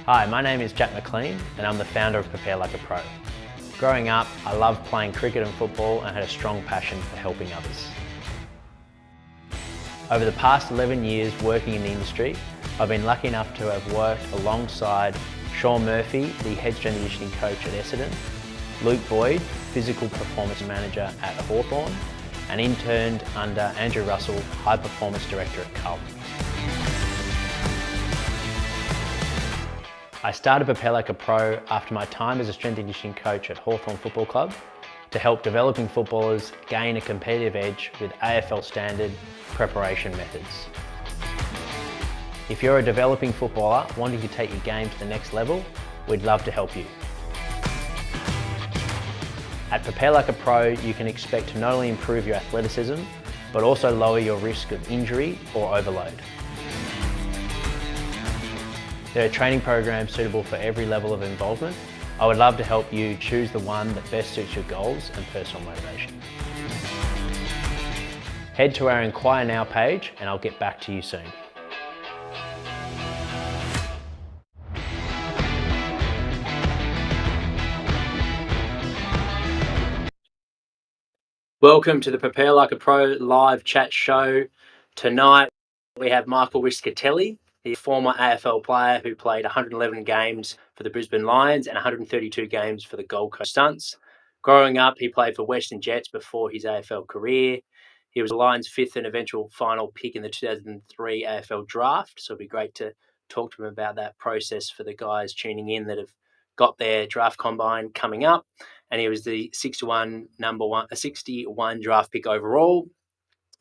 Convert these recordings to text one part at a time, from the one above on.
Hi, my name is Jack McLean and I'm the founder of Prepare Like a Pro. Growing up, I loved playing cricket and football and had a strong passion for helping others. Over the past 11 years working in the industry, I've been lucky enough to have worked alongside Sean Murphy, the head strength and conditioning coach at Essendon, Luke Boyd, physical performance manager at Hawthorn, and interned under Andrew Russell, high performance director at Carlton. I started Prepare Like a Pro after my time as a strength and conditioning coach at Hawthorn Football Club to help developing footballers gain a competitive edge with AFL standard preparation methods. If you're a developing footballer wanting to take your game to the next level, we'd love to help you. At Prepare Like a Pro, you can expect to not only improve your athleticism, but also lower your risk of injury or overload. There are training programs suitable for every level of involvement. I would love to help you choose the one that best suits your goals and personal motivation. Head to our Inquire Now page and I'll get back to you soon. Welcome to the Prepare Like a Pro live chat show. Tonight we have Michael Rischitelli, the former AFL player who played 111 games for the Brisbane Lions and 132 games for the Gold Coast Stunts. Growing up, he played for Western Jets before his AFL career. He was the Lions' fifth and eventual final pick in the 2003 AFL Draft, so it'd be great to talk to him about that process for the guys tuning in that have got their draft combine coming up. And he was the 61 draft pick overall.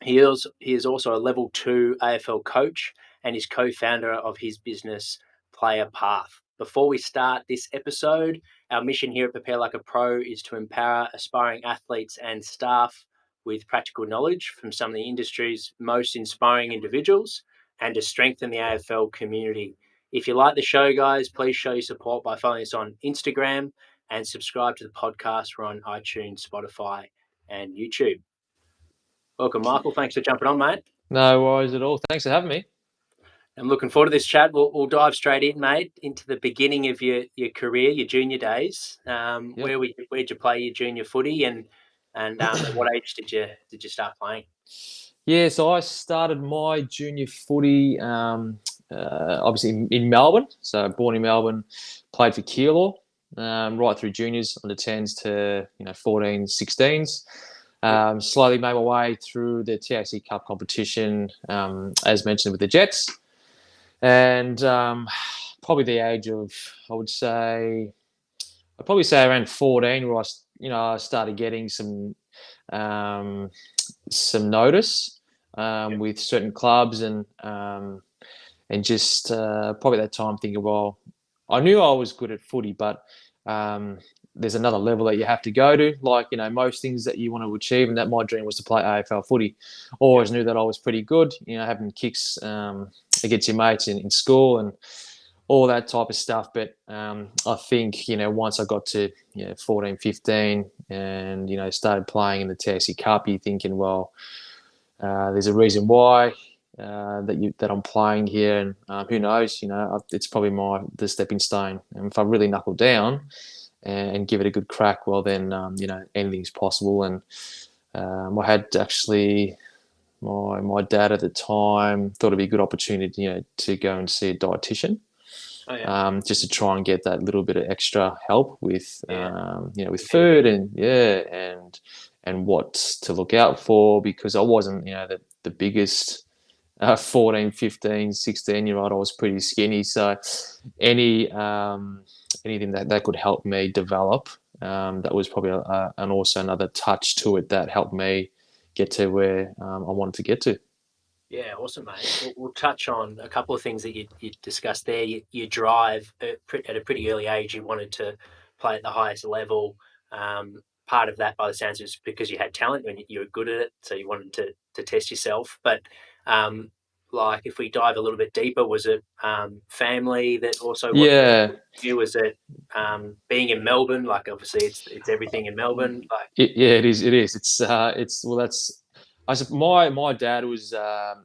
He is also a level 2 AFL coach and is co-founder of his business Playrpath. Before we start this episode, our mission here at Prepare Like a Pro is to empower aspiring athletes and staff with practical knowledge from some of the industry's most inspiring individuals and to strengthen the AFL community. If you like the show, guys, please show your support by following us on Instagram and subscribe to the podcast. We're on iTunes, Spotify, and YouTube. Welcome, Michael. Thanks for jumping on, mate. No worries at all. Thanks for having me. I'm looking forward to this chat. We'll dive straight in, mate, into the beginning of your career, your junior days. Yep. Where'd you play your junior footy, and at what age did you start playing? Yeah, so I started my junior footy obviously in Melbourne. So born in Melbourne, played for 𝐏𝐫𝐞𝐀 right through juniors, under 10s to 14s, 16s. Slowly made my way through the TAC Cup competition, as mentioned, with the Jets. And probably the age of, I'd probably say around 14, where I started getting some notice with certain clubs, and just probably that time thinking, well, I knew I was good at footy, but there's another level that you have to go to, like, most things that you want to achieve, and that my dream was to play AFL footy. Always knew that I was pretty good, having kicks against your mates in school and all that type of stuff. But I think, once I got to 14, 15 and, started playing in the TAC Cup, you're thinking, well, there's a reason why that I'm playing here, and who knows, it's probably the stepping stone. And if I really knuckle down and give it a good crack, well, then, anything's possible. And I had actually... My dad at the time thought it'd be a good opportunity, to go and see a dietitian, just to try and get that little bit of extra help with, with food and what to look out for, because I wasn't, the biggest 14, 15, 16-year-old. I was pretty skinny, so anything that could help me develop, that was probably also another touch to it that helped me get to where I wanted to get to. Yeah, awesome, mate. We'll touch on a couple of things that you discussed there. You drive at a pretty early age. You wanted to play at the highest level. Part of that, by the sounds, is because you had talent and you were good at it, so you wanted to test yourself. But if we dive a little bit deeper, was it family that also? Was it being in Melbourne? Like, obviously, it's everything in Melbourne. It is. It's well, that's My dad was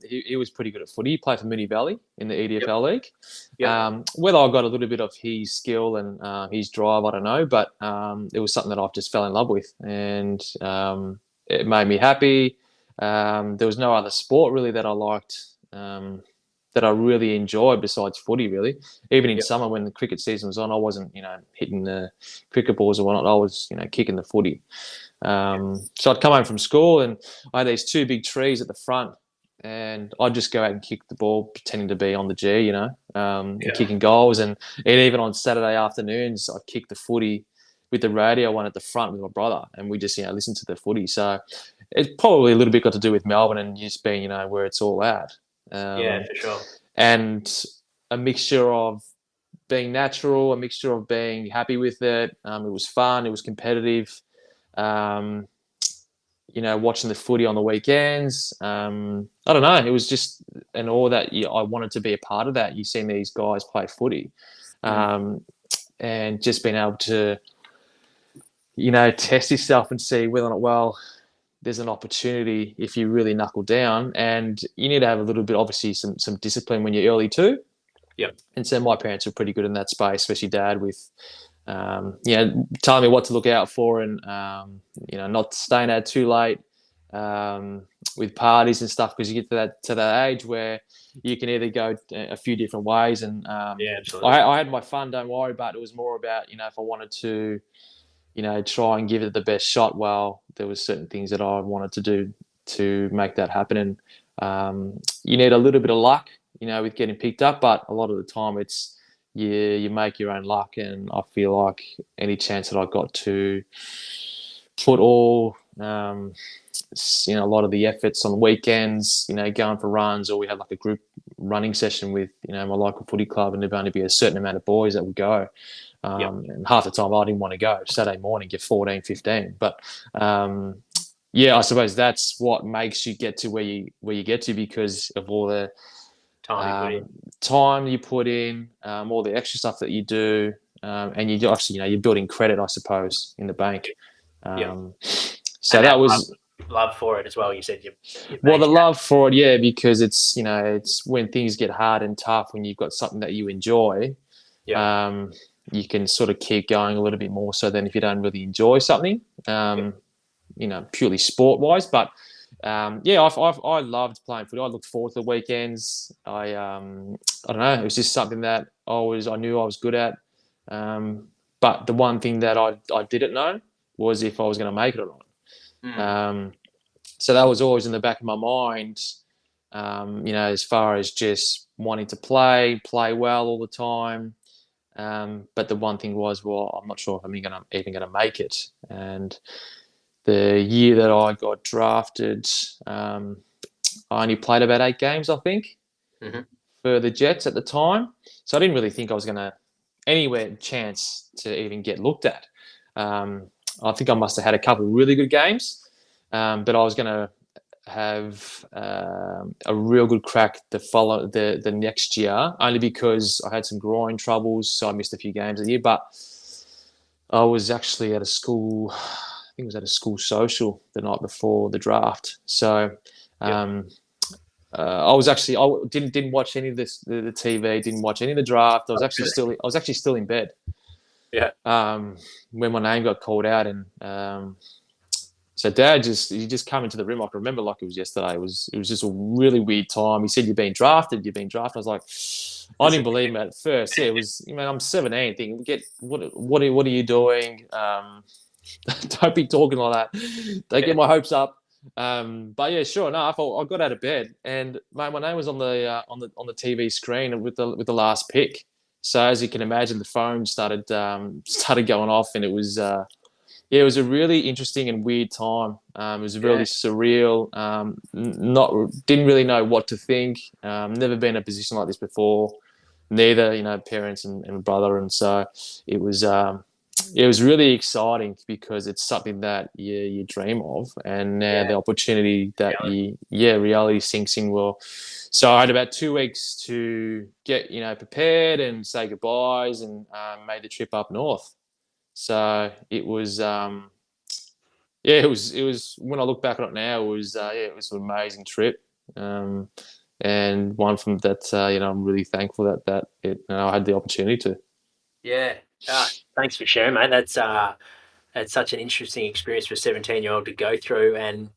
he was pretty good at footy. He played for Moonee Valley in the Yep. EDFL League. Yep. Whether I got a little bit of his skill and his drive, I don't know, but it was something that I just fell in love with, and it made me happy. There was no other sport really that I liked, that I really enjoyed besides footy. Really, even in Yep. summer when the cricket season was on, I wasn't hitting the cricket balls or whatnot. I was kicking the footy. So I'd come home from school and I had these two big trees at the front, and I'd just go out and kick the ball, pretending to be on the G, and kicking goals. And even on Saturday afternoons, I'd kick the footy with the radio on at the front with my brother, and we just listen to the footy. So it's probably a little bit got to do with Melbourne and just being where it's all at. Yeah, for sure. And a mixture of being natural, a mixture of being happy with it. It was fun. It was competitive. Watching the footy on the weekends. I don't know. It was just and all that. I wanted to be a part of that. You've seen these guys play footy, and just being able to, test yourself and see whether or not, well, there's an opportunity if you really knuckle down, and you need to have a little bit, obviously, some discipline when you're early too. Yep. And so my parents were pretty good in that space, especially Dad with, telling me what to look out for, and not staying out too late with parties and stuff, because you get to that age where you can either go a few different ways. And absolutely. I had my fun, don't worry, but it was more about if I wanted to try and give it the best shot. Well, there was certain things that I wanted to do to make that happen, and you need a little bit of luck, with getting picked up, but a lot of the time it's you make your own luck. And I feel like any chance that I got to put all a lot of the efforts on the weekends, going for runs, or we had like a group running session with my local footy club, and there'd only be a certain amount of boys that would go. And half the time I didn't want to go. Saturday morning, get 14, 15. But I suppose that's what makes you get to where you get to, because of all the time you put in, all the extra stuff that you do, and you actually, you're building credit, I suppose, in the bank. So that was love for it as well. You said the love for it, because it's it's when things get hard and tough, when you've got something that you enjoy. You can sort of keep going a little bit more so than if you don't really enjoy something, purely sport-wise. But, I loved playing footy. I looked forward to the weekends. I don't know. It was just something that I knew I was good at. But the one thing that I didn't know was if I was going to make it or not. So that was always in the back of my mind, as far as just wanting to play well all the time. But the one thing was, well, I'm not sure if I'm even going to make it. And the year that I got drafted, I only played about 8 games, I think, for the Jets at the time. So I didn't really think I was going to anywhere chance to even get looked at. I think I must have had a couple of really good games, but I was going to have a real good crack the next year, only because I had some groin troubles, so I missed a few games a year. But I was actually at a school, I think it was at a school social the night before the draft. So I didn't watch any of this, the TV, didn't watch any of the draft. I was actually still in bed. Yeah. When my name got called out, and so Dad he just come into the room. I can remember like it was yesterday. It was just a really weird time. He said, "You've been drafted. You've been drafted." I was like, I didn't believe him at first. Yeah, it was. I'm 17. Thinking, what are you doing? Don't be talking like that. Don't get my hopes up. But yeah, sure enough, I got out of bed, and my name was on the TV screen with the last pick. So as you can imagine, the phone started going off, and it was. It was a really interesting and weird time. It was really surreal. Didn't really know what to think. Never been in a position like this before. Neither, parents and brother, and so it was really exciting, because it's something that you dream of, and now the opportunity that reality sinks in. Well, so I had about 2 weeks to get prepared and say goodbyes, and made the trip up north. So it was Yeah, it was when I look back on it now, it was an amazing trip. And one from that, I'm really thankful that I had the opportunity to. Yeah. Thanks for sharing, mate. That's such an interesting experience for a 17-year-old to go through, and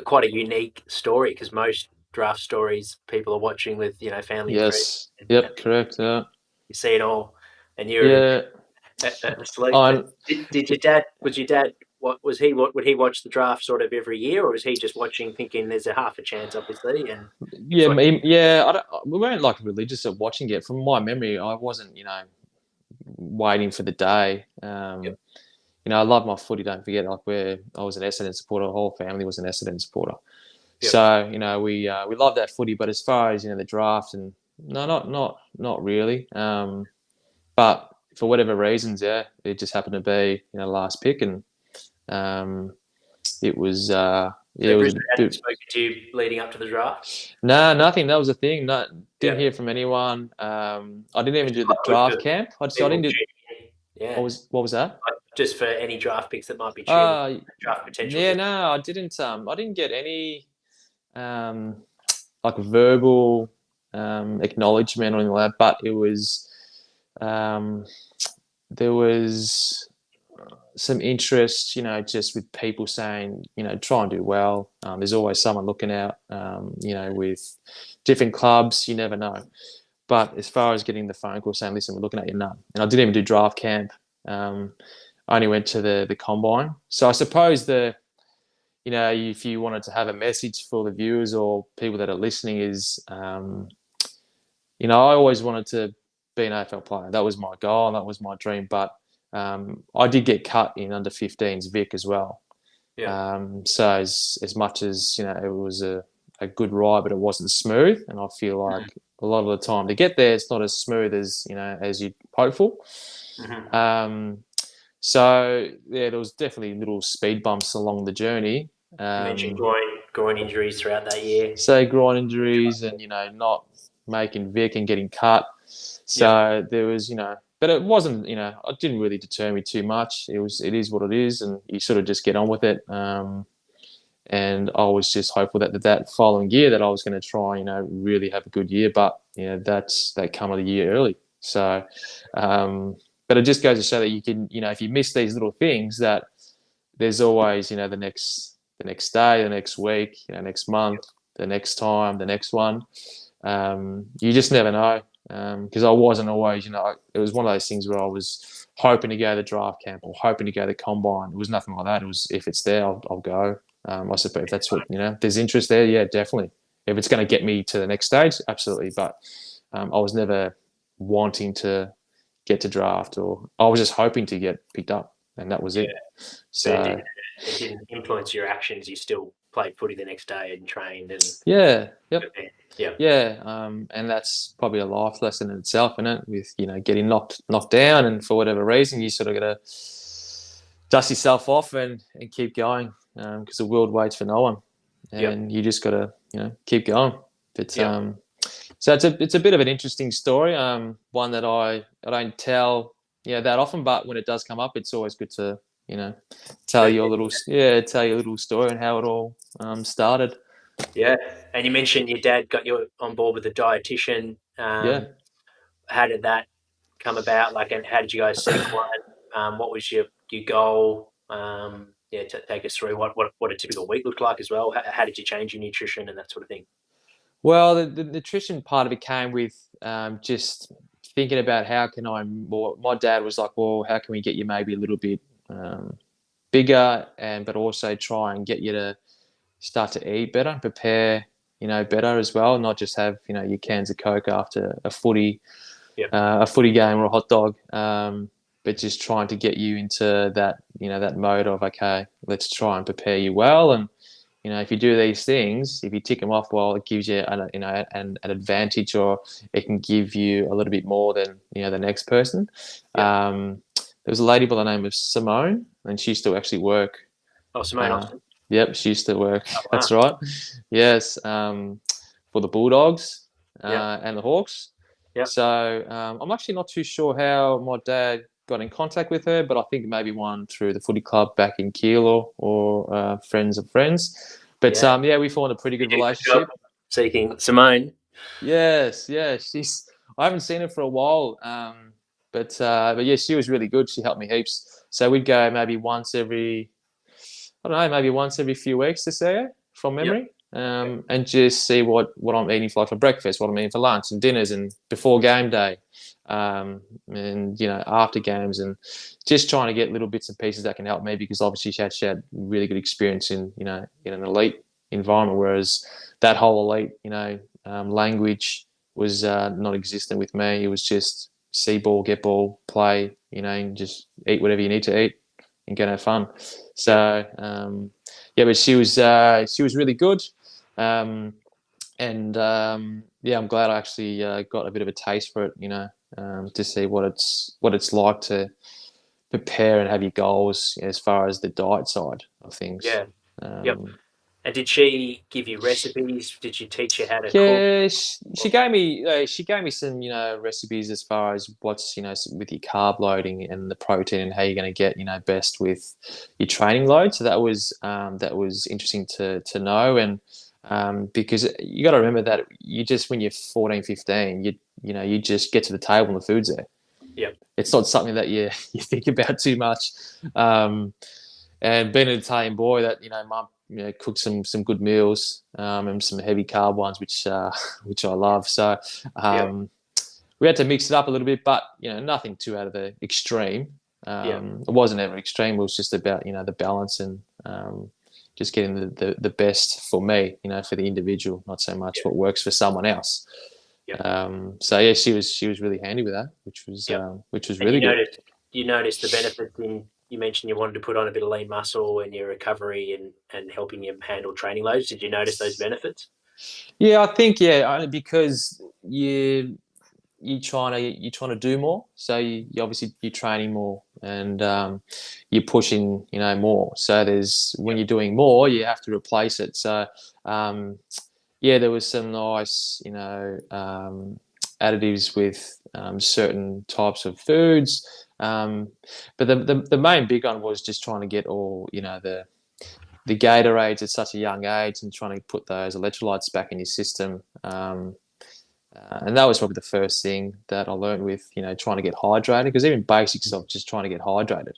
quite a unique story, because most draft stories people are watching with family and friends, Yes. and Yep. Correct. Yeah. you see it all, and you're Yeah. asleep. On. Did your dad, would he watch the draft sort of every year, or was he just watching thinking there's a half a chance, obviously, and he was Yeah. watching? Yeah. We weren't like religious at watching it. From my memory, I wasn't, waiting for the day. Yep, I love my footy. Don't forget, like I was an Essendon supporter. The whole family was an Essendon supporter. yep. So we love that footy. But as far as the draft, and no, not really. But for whatever reasons, yeah, it just happened to be last pick, and um, it was yeah, So it was a Brisbane hadn't bit. spoken to you leading up to the draft. Nah, nothing. That was the thing. No, didn't Yeah, hear from anyone. I didn't even which is do the quite good draft for camp. I people didn't do. tuning in. Yeah, What was that? like, just for any draft picks that might be tuning, Uh, draft potential. yeah, no, I didn't. I didn't get any um, like verbal acknowledgement or anything like that. But it was um, there was some interest, just with people saying, try and do well. There's always someone looking out, with different clubs. You never know. But as far as getting the phone call saying, listen, we're looking at you, none. And I didn't even do draft camp. I only went to the combine. So I suppose if you wanted to have a message for the viewers or people that are listening is, I always wanted to be an AFL player. That was my goal and that was my dream. But I did get cut in under 15s Vic as well. Yeah, So as much as, it was a good ride, but it wasn't smooth. And I feel like a lot of the time to get there, it's not as smooth as, as you'd hope for. mm-hmm. So yeah, there was definitely little speed bumps along the journey. You mentioned groin injuries throughout that year. Say groin injuries and not making Vic and getting cut. Yep. So there was but it wasn't it didn't really deter me too much. It is what it is, and you sort of just get on with it. And I was just hopeful that following year that I was going to try really have a good year, but that come of the year early. So but it just goes to show that you can if you miss these little things, that there's always the next day, the next week, next month, the next time, the next one. You just never know, because I wasn't always it was one of those things where I was hoping to go to the draft camp or hoping to go to the combine. It was nothing like that. It was, if it's there, I'll go. I suppose if that's what there's interest there, yeah, definitely. If it's going to get me to the next stage, absolutely. But I was never wanting to get to draft, or I was just hoping to get picked up, and that was it. So So it didn't influence your actions. You still played footy the next day and trained and yeah, yep. yeah. Yeah, and that's probably a life lesson in itself, isn't it? With getting knocked down, and for whatever reason, you sort of got to dust yourself off and keep going, because the world waits for no one, and you just got to keep going. But so it's a bit of an interesting story, one that I don't tell that often, but when it does come up, it's always good to tell your little story and how it all started. Yeah, and you mentioned your dad got you on board with a dietitian. Yeah. How did that come about? Like, and how did you guys set a client? What was your goal? Take us through what a typical week looked like as well. How did you change your nutrition and that sort of thing? Well, the nutrition part of it came with just thinking about how can I. Well, my dad was like, well, how can we get you maybe a little bit bigger, but also try and get you to start to eat better, prepare better as well, not just have your cans of Coke after a footy game or a hot dog, but just trying to get you into that mode of, okay, let's try and prepare you well, and if you do these things, if you tick them off well, it gives you an advantage, or it can give you a little bit more than the next person. There was a lady by the name of Simone, and she used to actually work. Oh, Simone Austin. Yep, she used to work. Oh, wow. That's right. Yes, for the Bulldogs and the Hawks. Yep. So I'm actually not too sure how my dad got in contact with her, but I think maybe one through the footy club back in Keele or friends of friends. But Yeah. we formed a pretty good You do a good relationship. job seeking Simone. Yes, yeah, I haven't seen her for a while, but yeah, she was really good. She helped me heaps. So we'd go maybe once every, I don't know, maybe once every few weeks to see her from Yep. memory, and just see what I'm eating for breakfast, what I'm eating for lunch and dinners, and before game day, and after games, and just trying to get little bits and pieces that can help me, because obviously she had really good experience in in an elite environment, whereas that whole elite language was not existent with me. It was just see ball, get ball, play, and just eat whatever you need to eat and go and have fun. So but she was really good, and I'm glad I actually got a bit of a taste for it. To see what it's like to prepare and have your goals as far as the diet side of things. Yeah. Yep. And did she give you recipes? Did she teach you how to cook? Yeah, she gave me some recipes as far as what's with your carb loading and the protein and how you're going to get best with your training load. So that was interesting to know, and because you got to remember that you just when you're 14, 15, you just get to the table and the food's there. Yeah. It's not something that you think about too much. And being an Italian boy, that mum cooked some good meals, and some heavy carb ones, which I love. So we had to mix it up a little bit, but nothing too out of the extreme. It wasn't ever extreme. It was just about the balance and just getting the best for me, for the individual, not so much what works for someone else. So yeah, she was really handy with that, which was really good. You noticed the benefits in. You mentioned you wanted to put on a bit of lean muscle in your recovery and helping you handle training loads. Did you notice those benefits? Yeah, I think only because you're trying to do more, so you obviously you're training more, and you're pushing more. So there's when you're doing more, you have to replace it. So there was some nice additives with certain types of foods. But the main big one was just trying to get all the Gatorades at such a young age and trying to put those electrolytes back in your system. And that was probably the first thing that I learned with trying to get hydrated, because even basics of just trying to get hydrated.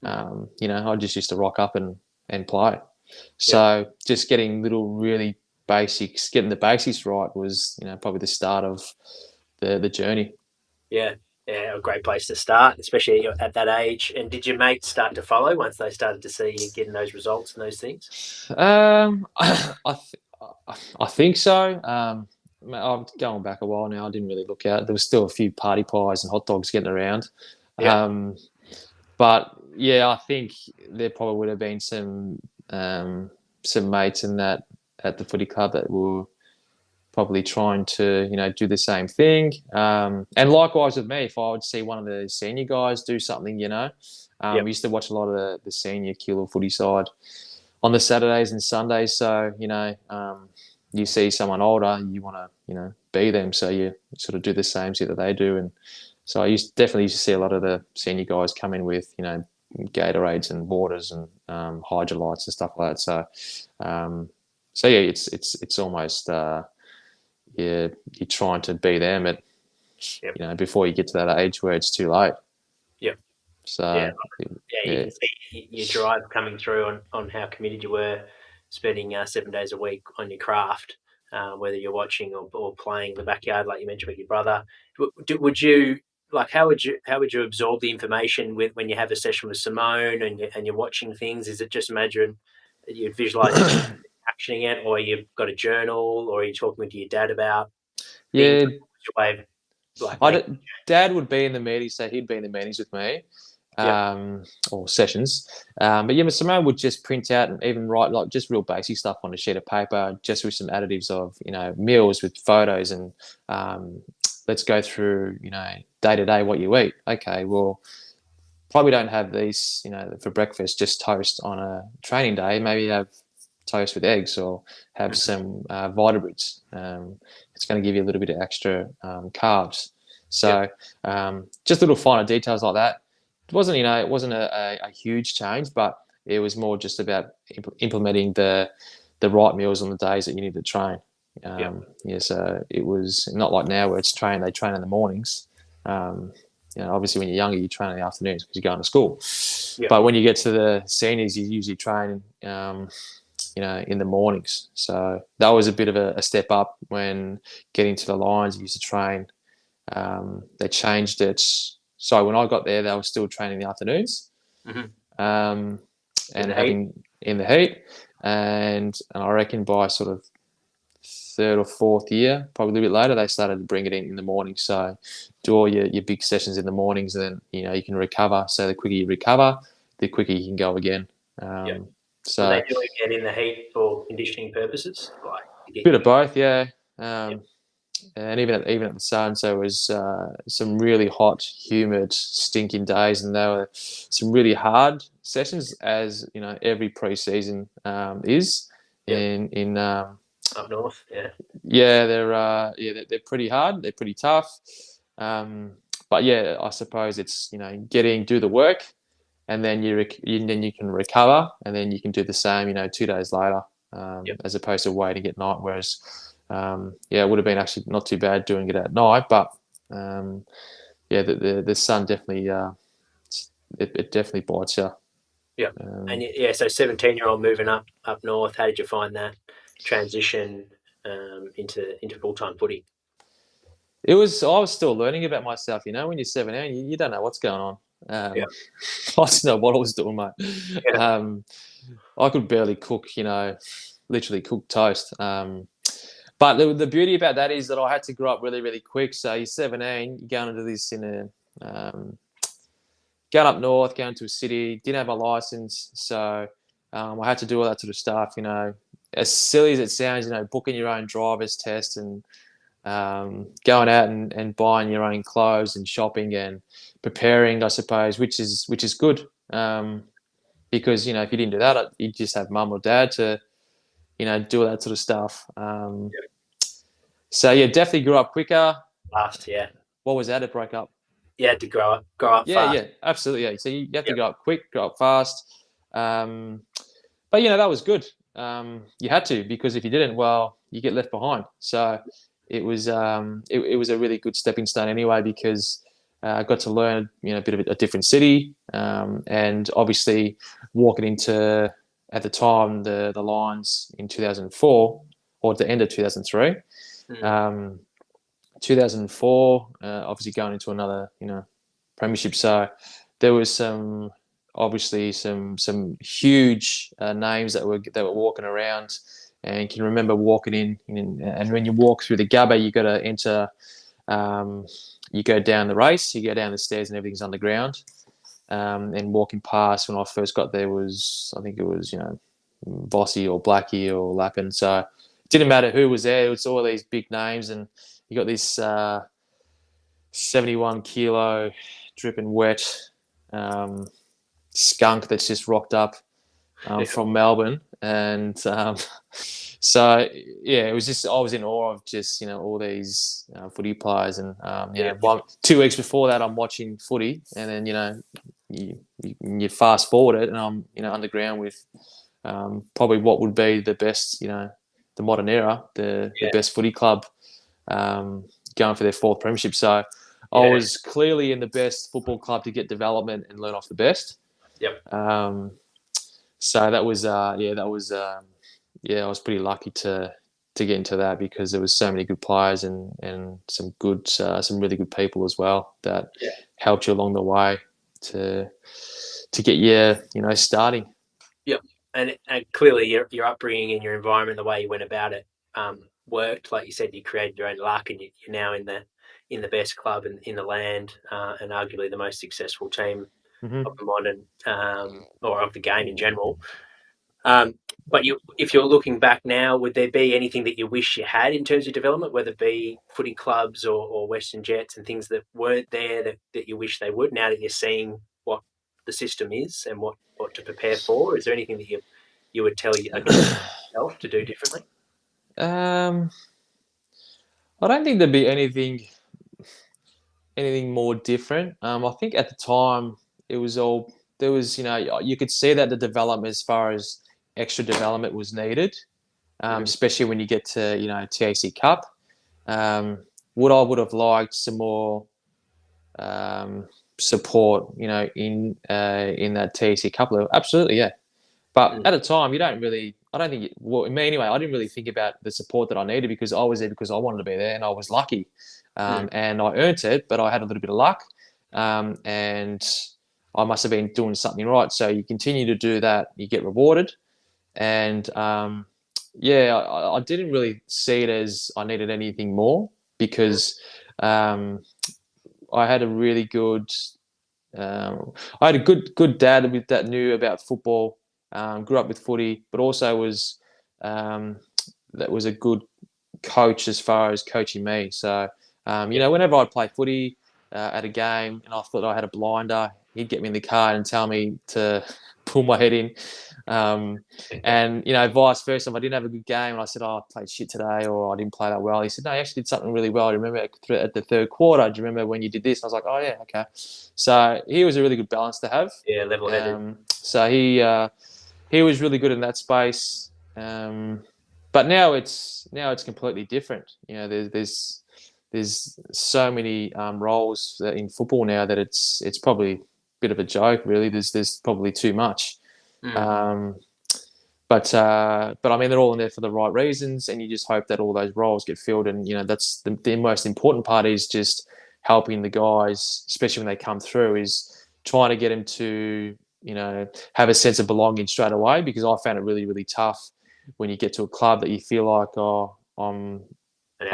I just used to rock up and play. So just getting getting the basics right was probably the start of the journey. Yeah, a great place to start, especially at that age. And did your mates start to follow once they started to see you getting those results and those things? I think so. I'm going back a while now. I didn't really look out. There was still a few party pies and hot dogs getting around. But yeah, I think there probably would have been some mates in that at the footy club that were probably trying to do the same thing. And likewise with me, if I would see one of the senior guys do something, we used to watch a lot of the senior Keele footy side on the Saturdays and Sundays. So you see someone older, you want to be them, so you sort of do the same shit that they do. And so I definitely used to see a lot of the senior guys come in with Gatorades and waters and hydrolytes and stuff like that. So yeah, it's almost you're trying to be them at before you get to that age where it's too late. So you can see your drive coming through on how committed you were, spending 7 days a week on your craft, whether you're watching or playing in the backyard, like you mentioned with your brother. Would you how would you absorb the information when you have a session with Simone and you're watching things? Is it just imagine you'd visualize actioning it, or you've got a journal, or are you talking to your dad about things? Dad would be in the meetings, so he'd be in the meetings with me. Or sessions. But Simone would just print out and even write just real basic stuff on a sheet of paper, just with some additives of meals with photos, and let's go through day to day what you eat. Okay, well, probably don't have these for breakfast, just toast on a training day. Maybe have toast with eggs, or have some Vitabrits. It's going to give you a little bit of extra carbs. So just little finer details like that. wasn't it wasn't a huge change, but it was more just about implementing the right meals on the days that you need to train. So it was not like now where they train in the mornings. Obviously when you're younger, you train in the afternoons because you're going to school. But when you get to the seniors, you usually train, in the mornings. So that was a bit of a step up when getting to the Lions. You used to train. They changed it. So when I got there, they were still training in the afternoons, and having in the heat. And I reckon by sort of third or fourth year, probably a little bit later, they started to bring it in the morning. So do all your big sessions in the mornings, and then you can recover. So the quicker you recover, the quicker you can go again. So they do it again in the heat for conditioning purposes, like a bit of both, yeah. And even at the Sun, so it was some really hot, humid, stinking days, and they were some really hard sessions, as every pre-season is in up north. They're pretty hard, they're pretty tough, but yeah, I suppose it's do the work, and then you can recover, and then you can do the same 2 days later, as opposed to waiting at night. Whereas it would have been actually not too bad doing it at night, but the sun definitely it definitely bites you. And so 17-year-old moving up north, how did you find that transition into full-time footy? I was still learning about myself. When you're 17, you don't know what's going on. I didn't know what I was doing, mate. I could barely cook, literally cook toast. But the beauty about that is that I had to grow up really, really quick. So you're 17, you're going into this going up north, going to a city, didn't have a license. So I had to do all that sort of stuff, as silly as it sounds, booking your own driver's test and going out and buying your own clothes and shopping and preparing, I suppose, which is good. Because, if you didn't do that, you'd just have mum or dad to, do all that sort of stuff. So, definitely grew up quicker. Fast, yeah. What was that? It broke up. You had to grow up fast. Yeah, absolutely. Yeah. So you have to grow up quick, grow up fast. But, that was good. You had to, because if you didn't, well, you get left behind. So it was it was a really good stepping stone anyway, because I got to learn, a bit of a different city, and obviously walking into, at the time, the Lions in 2004, or at the end of 2003. 2004, obviously going into another, premiership. So there was some huge names that were walking around, and can remember walking in, and when you walk through the Gabba, you got to enter. You go down the race, you go down the stairs, and everything's underground. And walking past, when I first got there, I think it was Vossi or Blackie or Lappin. So it didn't matter who was there. It was all these big names, and you got this 71 kilo dripping wet skunk that's just rocked up from Melbourne, and so it was just, I was in awe of just all these footy players, and 2 weeks before that I'm watching footy, and then you fast forward it, and I'm underground with probably what would be the best, the modern era, the best footy club, going for their 4th premiership. So I was clearly in the best football club to get development and learn off the best. So that was I was pretty lucky to get into that, because there was so many good players and some really good people as well that helped you along the way to get you starting. And clearly your upbringing and your environment, the way you went about it, worked. Like you said, you created your own luck, and you're now in the best club in the land, and arguably the most successful team of the modern or of the game in general. But if you're looking back now, would there be anything that you wish you had in terms of development, whether it be footy clubs or Western Jets and things that weren't there that you wish they would, now that you're seeing what the system is and what to prepare for? Is there anything that you would tell yourself to do differently? I don't think there'd be anything more different. I think at the time it was all there was. You could see that the development as far as extra development was needed, especially when you get to TAC Cup. What I would have liked some more support, in that TAC Cup level. Absolutely, yeah. But at the time, you don't really. I don't think. Me anyway. I didn't really think about the support that I needed because I was there because I wanted to be there and I was lucky, and I earned it. But I had a little bit of luck, and I must have been doing something right. So you continue to do that, you get rewarded, and I didn't really see it as I needed anything more because I had a really good. I had a good dad that knew about football. Grew up with footy, but also was that was a good coach as far as coaching me. So whenever I'd play footy at a game and I thought I had a blinder, he'd get me in the car and tell me to pull my head in. And vice versa. If I didn't have a good game and I said, "Oh, I played shit today," or "I didn't play that well," he said, "No, you actually did something really well. I remember at the third quarter. Do you remember when you did this?" And I was like, "Oh yeah, okay." So he was a really good balance to have. Yeah, level-headed. So he was really good in that space. But now it's completely different. There's so many roles in football now that it's probably a bit of a joke, really. There's probably too much. But I mean, they're all in there for the right reasons, and you just hope that all those roles get filled. And that's the most important part is just helping the guys, especially when they come through, is trying to get them to have a sense of belonging straight away. Because I found it really, really tough when you get to a club that you feel like, oh, I'm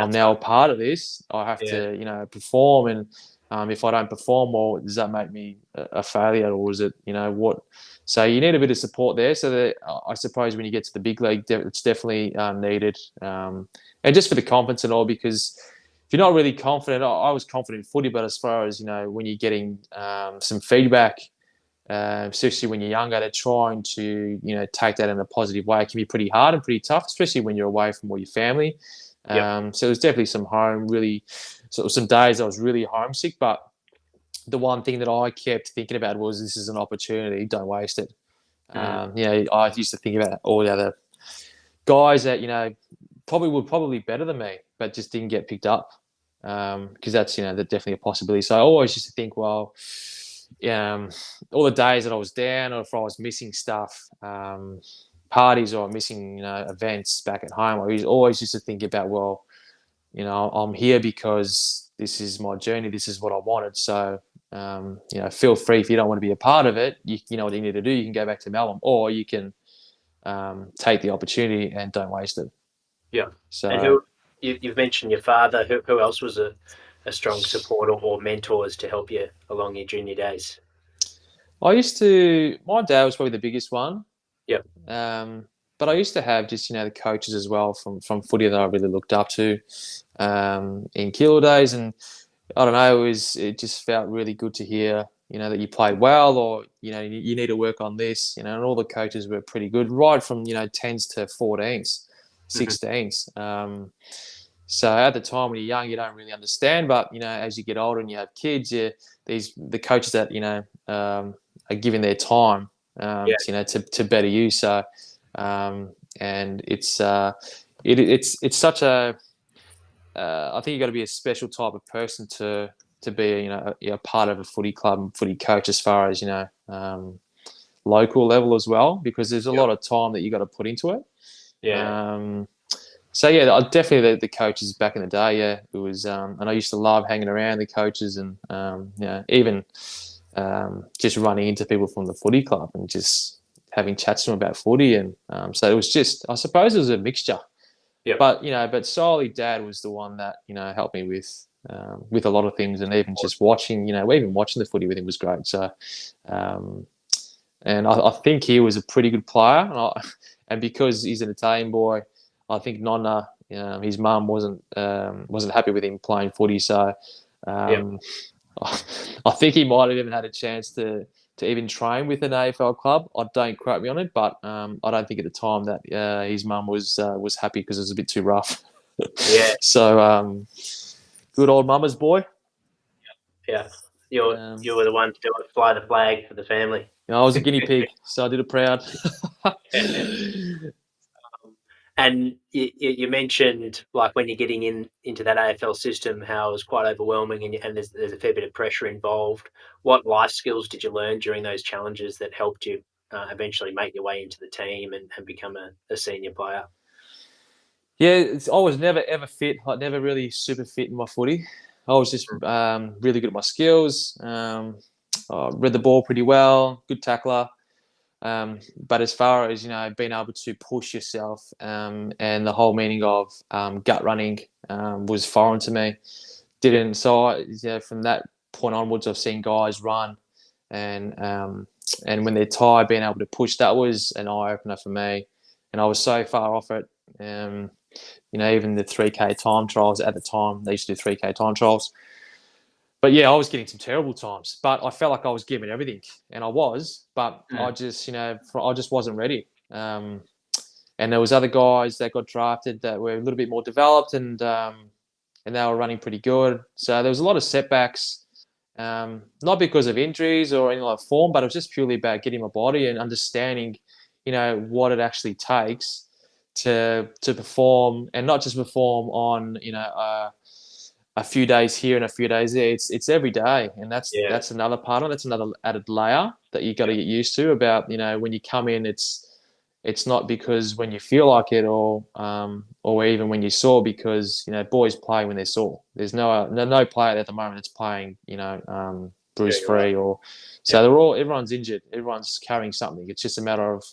now a part of this. I have to perform, and if I don't perform well, does that make me a failure, or is it what? So you need a bit of support there. So that I suppose when you get to the big league, it's definitely needed, and just for the confidence and all. Because if you're not really confident, I was confident in footy, but as far as when you're getting some feedback, especially when you're younger, they're trying to take that in a positive way. It can be pretty hard and pretty tough, especially when you're away from all your family. So there's definitely some some days I was really homesick, but the one thing that I kept thinking about was, this is an opportunity, don't waste it. I used to think about all the other guys that probably better than me, but just didn't get picked up, because that's definitely a possibility. So I always used to think, well, all the days that I was down, or if I was missing stuff, parties, or missing events back at home, I always used to think about, well, I'm here because this is my journey, this is what I wanted. So feel free, if you don't want to be a part of it, you know what you need to do. You can go back to Melbourne, or you can take the opportunity and don't waste it. Yeah. So, and you've mentioned your father. Who else was a strong supporter or mentors to help you along your junior days? my dad was probably the biggest one. Yep. But I used to have just the coaches as well from footy that I really looked up to in Kilo days, and I don't know, it just felt really good to hear that you played well, or you need to work on this, and all the coaches were pretty good, right from 10s to 14s, 16s. So at the time when you're young, you don't really understand, but as you get older and you have kids, the coaches that are giving their time to better you. So and it's such a I think you've got to be a special type of person to be a part of a footy club and footy coach, as far as local level as well, because there's a lot of time that you got to put into it. So definitely the coaches back in the day, it was, and I used to love hanging around the coaches, and even just running into people from the footy club and just having chats to them about footy, and so it was just, I suppose it was a mixture. But solely Dad was the one that helped me with a lot of things, and even just watching, even watching the footy with him was great. So, and I think he was a pretty good player, and because he's an Italian boy, I think Nonna, his mum wasn't happy with him playing footy. So, I think he might have even had a chance to even train with an AFL club. I don't quote me on it, but I don't think at the time that his mum was happy, because it was a bit too rough. So good old mama's boy. Yeah. You were the one to do it, fly the flag for the family. I was a guinea pig, so I did it proud. And you mentioned, like, when you're getting into that AFL system, how it was quite overwhelming, and there's a fair bit of pressure involved. What life skills did you learn during those challenges that helped you eventually make your way into the team and become a senior player? Yeah, I was never ever fit. I never really super fit in my footy. I was just really good at my skills. I read the ball pretty well, good tackler. But as far as being able to push yourself and the whole meaning of gut running was foreign to me. Didn't so from that point onwards, I've seen guys run, and when they're tired, being able to push, that was an eye opener for me. And I was so far off it. Even the 3K time trials at the time, they used to do 3K time trials. But yeah, I was getting some terrible times, but I felt like I was giving everything, and I was, but I just wasn't ready. And there was other guys that got drafted that were a little bit more developed, and they were running pretty good. So there was a lot of setbacks, not because of injuries or any like form, but it was just purely about getting my body and understanding, what it actually takes to perform, and not just perform on a few days here and a few days there. It's every day, and that's another part of it. That's another added layer that you got to get used to. About when you come in, it's not because when you feel like it, or even when you're sore, because boys play when they're sore. There's no player at the moment that's playing bruise free, or so everyone's injured. Everyone's carrying something. It's just a matter of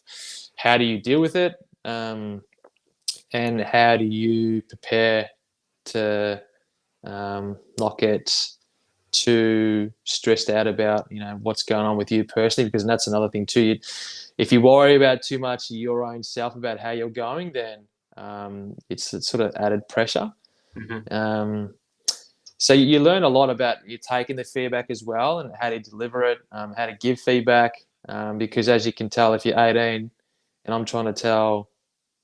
how do you deal with it, and how do you prepare to not get too stressed out about what's going on with you personally, because that's another thing too. If you worry about too much your own self about how you're going, then it's sort of added pressure. Mm-hmm. So you learn a lot about you taking the feedback as well, and how to deliver it, how to give feedback, because as you can tell, if you're 18 and I'm trying to tell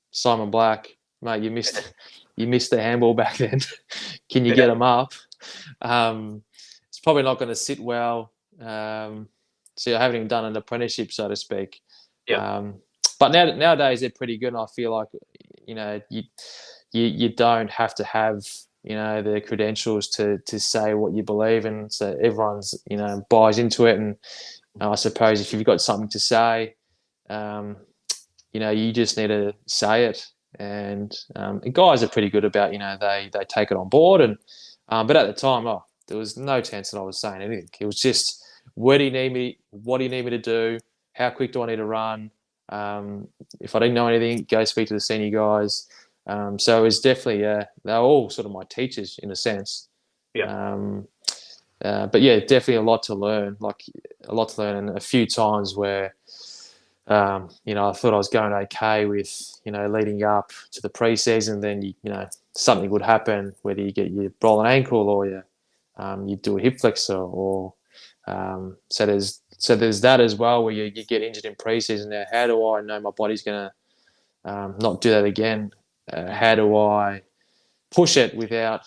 Simon Black, mate, you missed the handball back then. Can you get them up? It's probably not going to sit well. So I haven't even done an apprenticeship, so to speak. But nowadays they're pretty good, and I feel like you don't have to have the credentials to say what you believe, and so everyone's buys into it. And I suppose if you've got something to say, you just need to say it. And guys are pretty good about they take it on board. And but at the time, there was no chance that I was saying anything. It was just, where do you need me? What do you need me to do? How quick do I need to run? If I didn't know anything, go speak to the senior guys. So it was definitely, they're all sort of my teachers in a sense. But yeah, definitely a lot to learn, and a few times where, I thought I was going okay with, leading up to the preseason. Then something would happen, whether you roll an ankle, or you do a hip flexor, or so there's that as well, where you get injured in preseason. Now, how do I know my body's going to not do that again? How do I push it without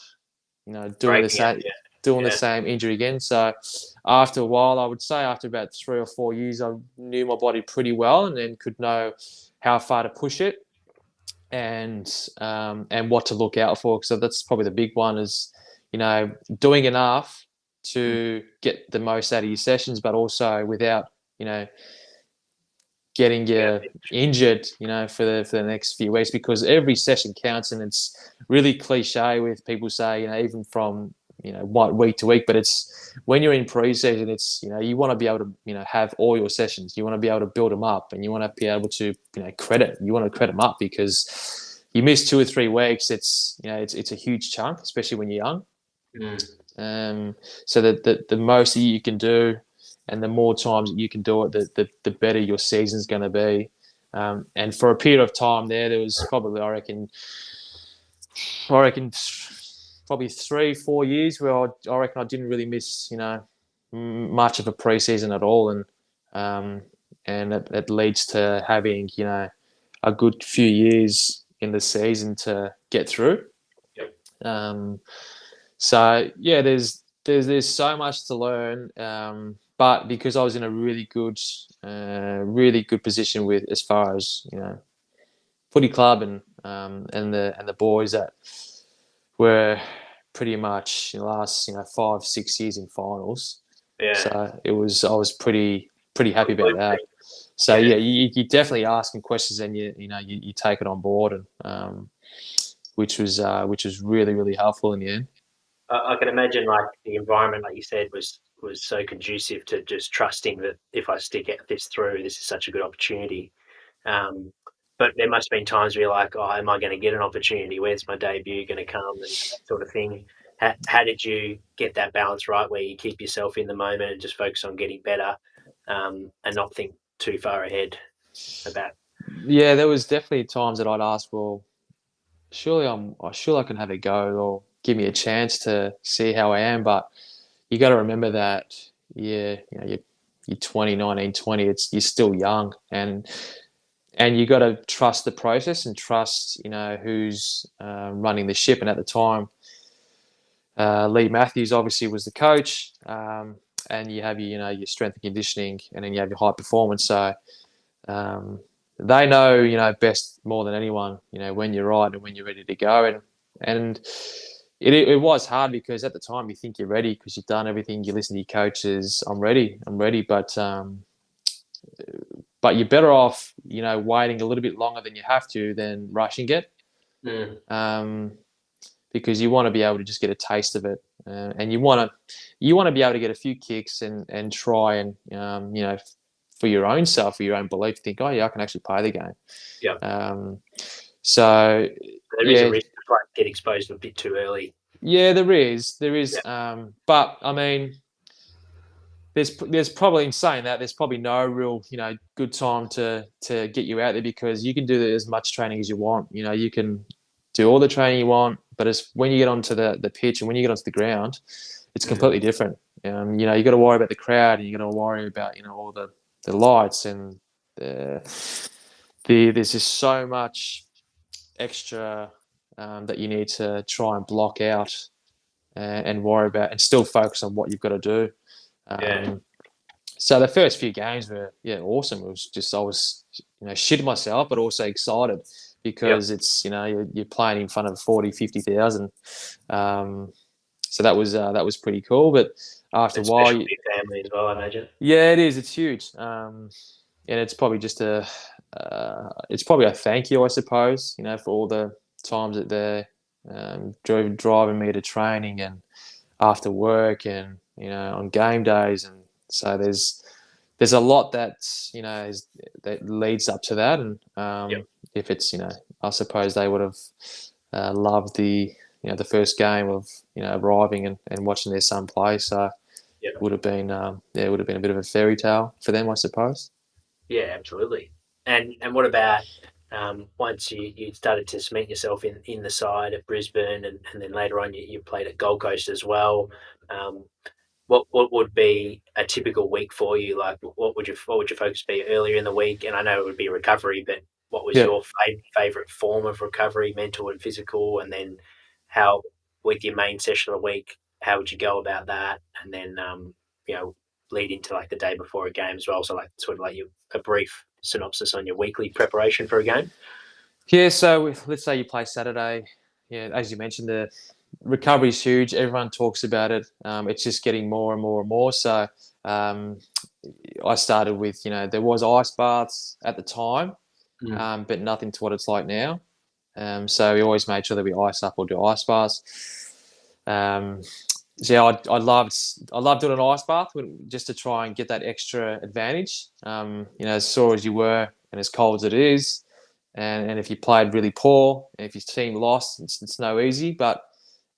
doing the same injury again? So after a while, I would say after about 3 or 4 years, I knew my body pretty well, and then could know how far to push it, and what to look out for. So that's probably the big one, is doing enough to get the most out of your sessions, but also without getting you injured for the next few weeks, because every session counts. And it's really cliche with people say even from week to week, but it's when you're in pre-season, it's you want to be able to have all your sessions. You want to be able to build them up, and you want to be able to credit them up, because you miss 2 or 3 weeks, it's it's a huge chunk, especially when you're young. So that the most that you can do, and the more times that you can do it, the better your season's going to be. And for a period of time there was probably, I reckon probably 3-4 years where I reckon I didn't really miss much of a preseason at all, and it leads to having a good few years in the season to get through. So yeah, there's there's so much to learn, but because I was in a really good position with as far as footy club and the boys that were pretty much in the last 5-6 years in finals. Yeah. So I was pretty happy about that. So Yeah. you definitely asking questions and you take it on board, and which was really really helpful in the end. I can imagine like the environment, like you said, was so conducive to just trusting that if I stick this through, this is such a good opportunity. But there must have been times where you're like, oh, am I going to get an opportunity? Where's my debut going to come? And that sort of thing. How did you get that balance right where you keep yourself in the moment and just focus on getting better, and not think too far ahead about? Yeah, there was definitely times that I'd ask, well, surely I can have a go, or give me a chance to see how I am. But you got to remember that, you're 20, 19, 20. You're still young, and you got to trust the process and trust who's running the ship. And at the time, Lee Matthews obviously was the coach, and you have your strength and conditioning, and then you have your high performance. So they know best more than anyone when you're right and when you're ready to go. And it was hard because at the time you think you're ready because you've done everything. You listen to your coaches. I'm ready. But you're better off waiting a little bit longer than you have to than rushing it. Because you want to be able to just get a taste of it, and you want to be able to get a few kicks and try and for your own self, for your own belief, think, oh yeah, I can actually play the game. Yeah. So there is a risk to get exposed a bit too early. Yeah, there is. Yeah. But I mean, there's probably, in saying that, there's probably no real good time to get you out there, because you can do as much training as you want. You can do all the training you want, but it's when you get onto the pitch and when you get onto the ground, it's completely different. You got to worry about the crowd, and you got to worry about all the lights, and there's just so much extra that you need to try and block out and worry about, and still focus on what you've got to do. So the first few games were awesome. It was just, I was shitting myself, but also excited, because it's you're playing in front of 40, 50,000. So that was pretty cool. But after a while, big family as well, I imagine. Yeah, it is. It's huge, and it's probably just a thank you, I suppose. For all the times that they're driving me to training and after work, and on game days, and so there's a lot that that leads up to that. And if it's I suppose they would have loved the first game of arriving and watching their son play. So it would have been a bit of a fairy tale for them, I suppose. Yeah, absolutely. And what about once you started to cement yourself in the side at Brisbane, and then later on you played at Gold Coast as well? What would be a typical week for you? Like, what would your focus be earlier in the week? And I know it would be recovery, but what was your favourite form of recovery, mental and physical? And then how, with your main session of the week, how would you go about that? And then lead into like the day before a game as well. So like sort of like a brief synopsis on your weekly preparation for a game. Yeah, so let's say you play Saturday. Yeah, as you mentioned, the recovery is huge. Everyone talks about it. It's just getting more and more and more. So I started with, there was ice baths at the time, but nothing to what it's like now. So we always made sure that we ice up or do ice baths. So yeah, I loved doing an ice bath just to try and get that extra advantage. As sore as you were and as cold as it is, and if you played really poor, and if your team lost, it's no easy. But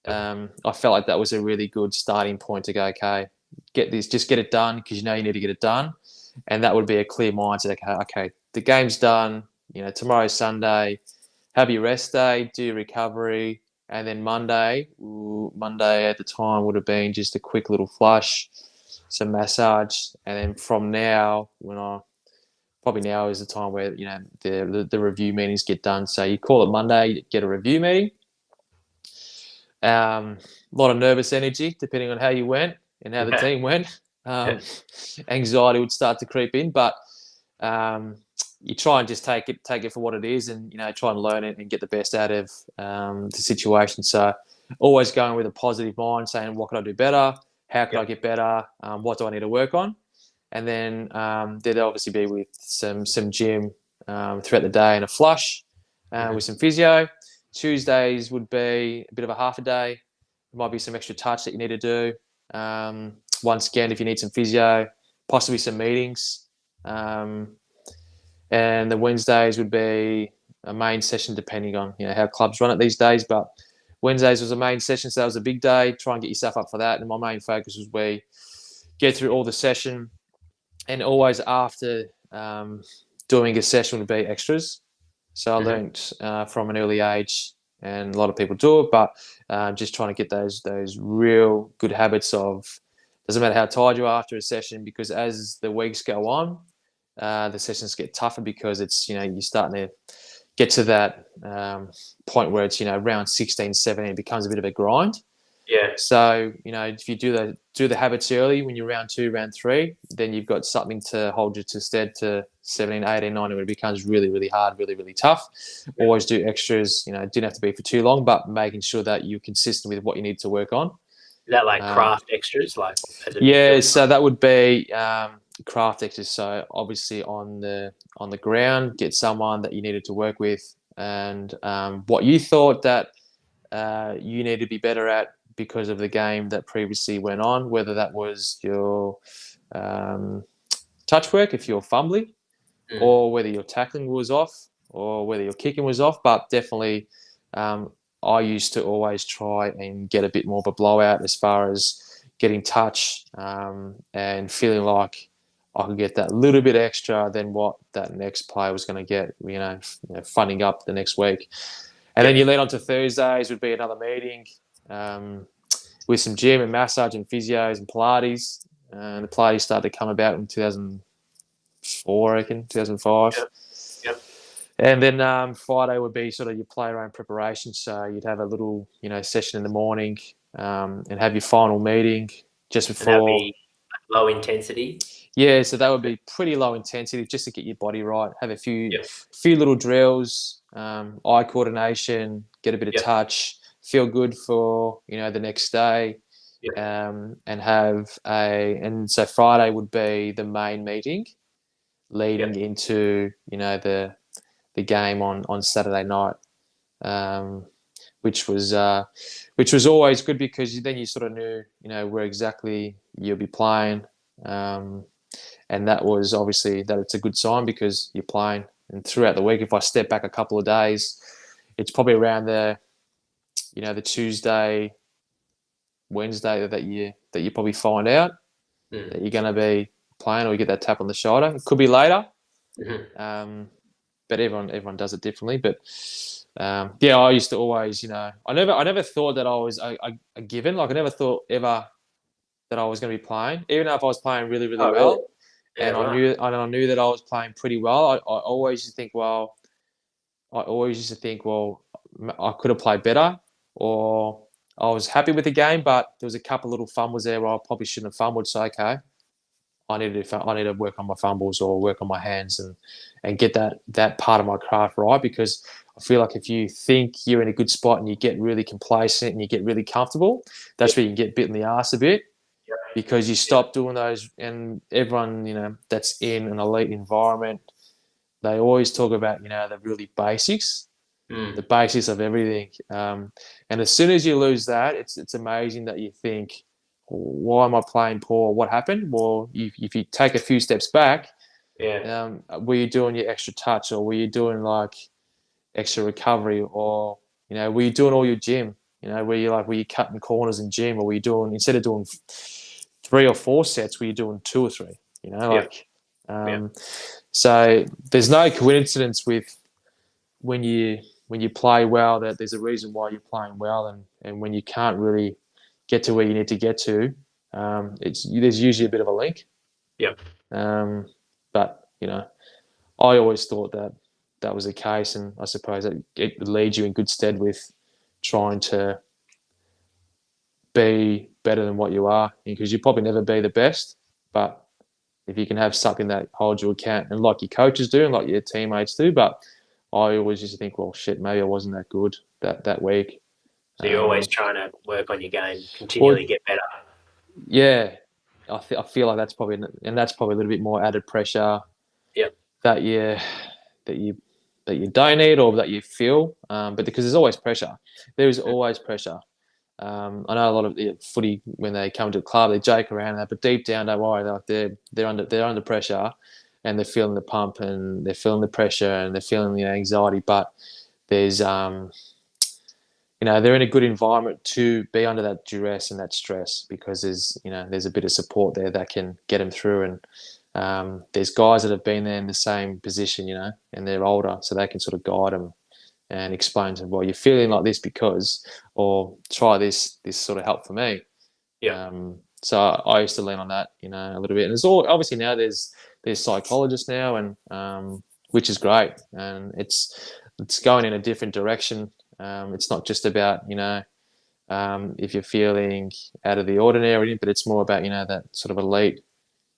I felt like that was a really good starting point to go, okay, just get it done, because you need to get it done, and that would be a clear mindset. Okay, the game's done. Tomorrow's Sunday. Have your rest day, do your recovery. And then Monday at the time would have been just a quick little flush, some massage, and then from now, probably now is the time where the review meetings get done. So you call it Monday, get a review meeting, A lot of nervous energy, depending on how you went and how the team went. Anxiety would start to creep in, but you try and just take it for what it is, and try and learn it and get the best out of the situation. So always going with a positive mind, saying what could I do better, how could I get better, what do I need to work on, and then there'd obviously be with some gym throughout the day and a flush with some physio. Tuesdays would be a bit of a half a day. There might be some extra touch that you need to do. Once again, if you need some physio, possibly some meetings. And the Wednesdays would be a main session, depending on how clubs run it these days. But Wednesdays was a main session, so that was a big day. Try and get yourself up for that. And my main focus was we get through all the session, and always after doing a session would be extras. So I learnt from an early age, and a lot of people do it, but just trying to get those real good habits of, doesn't matter how tired you are after a session, because as the weeks go on, the sessions get tougher, because it's, you're starting to get to that point where it's, round 16, 17, it becomes a bit of a grind. Yeah. So, if you do the habits early, when you're round 2, round 3, then you've got something to hold you to stead to 17, 18, 19, when it becomes really, really hard, really, really tough. Yeah. Always do extras, didn't have to be for too long, but making sure that you're consistent with what you need to work on. Is that like craft extras? So that would be craft extras. So obviously on the ground, get someone that you needed to work with, and what you thought that you need to be better at because of the game that previously went on, whether that was your touch work, if you're fumbling, or whether your tackling was off, or whether your kicking was off. But definitely, I used to always try and get a bit more of a blowout as far as getting touch and feeling like I could get that little bit extra than what that next player was going to get, funding up the next week. And then you lead on to Thursdays, would be another meeting with some gym and massage and physios and Pilates. The Pilates started to come about in 2004, I reckon, 2005. Yep. And then Friday would be sort of your player own preparation. So you'd have a little, session in the morning and have your final meeting just before. And that'd be low intensity? Yeah, so that would be pretty low intensity, just to get your body right. Have a few little drills, eye coordination, get a bit of touch, feel good for the next day, and so Friday would be the main meeting, leading into the game on Saturday night, which was always good, because then you sort of knew where exactly you'll be playing. And that was obviously that it's a good sign, because you're playing. And throughout the week, if I step back a couple of days, it's probably around the Tuesday, Wednesday that you probably find out that you're going to be playing, or you get that tap on the shoulder. It could be later, but everyone does it differently. But I used to always, I never thought that I was a given. Like, I never thought ever that I was going to be playing, even if I was playing really, really well. Really? Yeah, and I knew that I was playing pretty well. I always used to think, well, I could have played better, or I was happy with the game, but there was a couple of little fumbles there where I probably shouldn't have fumbled. So okay, I need to work on my fumbles, or work on my hands, and get that part of my craft right, because I feel like if you think you're in a good spot and you get really complacent and you get really comfortable, that's where you can get bit in the arse a bit. Because you stop doing those, and everyone, that's in an elite environment, they always talk about, the really basics, the basics of everything. And as soon as you lose that, it's amazing that you think, why am I playing poor? What happened? Well, if you take a few steps back, were you doing your extra touch, or were you doing like extra recovery, or, were you doing all your gym? Were you cutting corners in gym, or were you doing, instead of doing 3 or 4 sets, were you doing 2 or 3? So there's no coincidence with when you play well, that there's a reason why you're playing well, and when you can't really get to where you need to get to, there's usually a bit of a link. But I always thought that was the case, and I suppose that it leads you in good stead with trying to be better than what you are, because you'll probably never be the best, but if you can have something that holds you account, and like your coaches do and like your teammates do, but I always used to think, well, shit, maybe I wasn't that good that week. So you're always trying to work on your game, continually Well, get better. Yeah, I feel like that's probably a little bit more added pressure. Yep. That you don't need or that you feel, but because there's always pressure. There is always pressure. I know a lot of the footy, when they come to a club, they joke around that, but deep down, don't worry, they're under pressure, and they're feeling the pump, and they're feeling the pressure, and they're feeling the anxiety. But there's they're in a good environment to be under that duress and that stress, because there's a bit of support there that can get them through. And there's guys that have been there in the same position, and they're older, so they can sort of guide them and explain to them, well, you're feeling like this because, or try this sort of helped for me. Yeah. So I used to lean on that, a little bit. And there's obviously now there's psychologists now, and which is great, and it's going in a different direction. It's not just about, if you're feeling out of the ordinary, but it's more about, that sort of elite.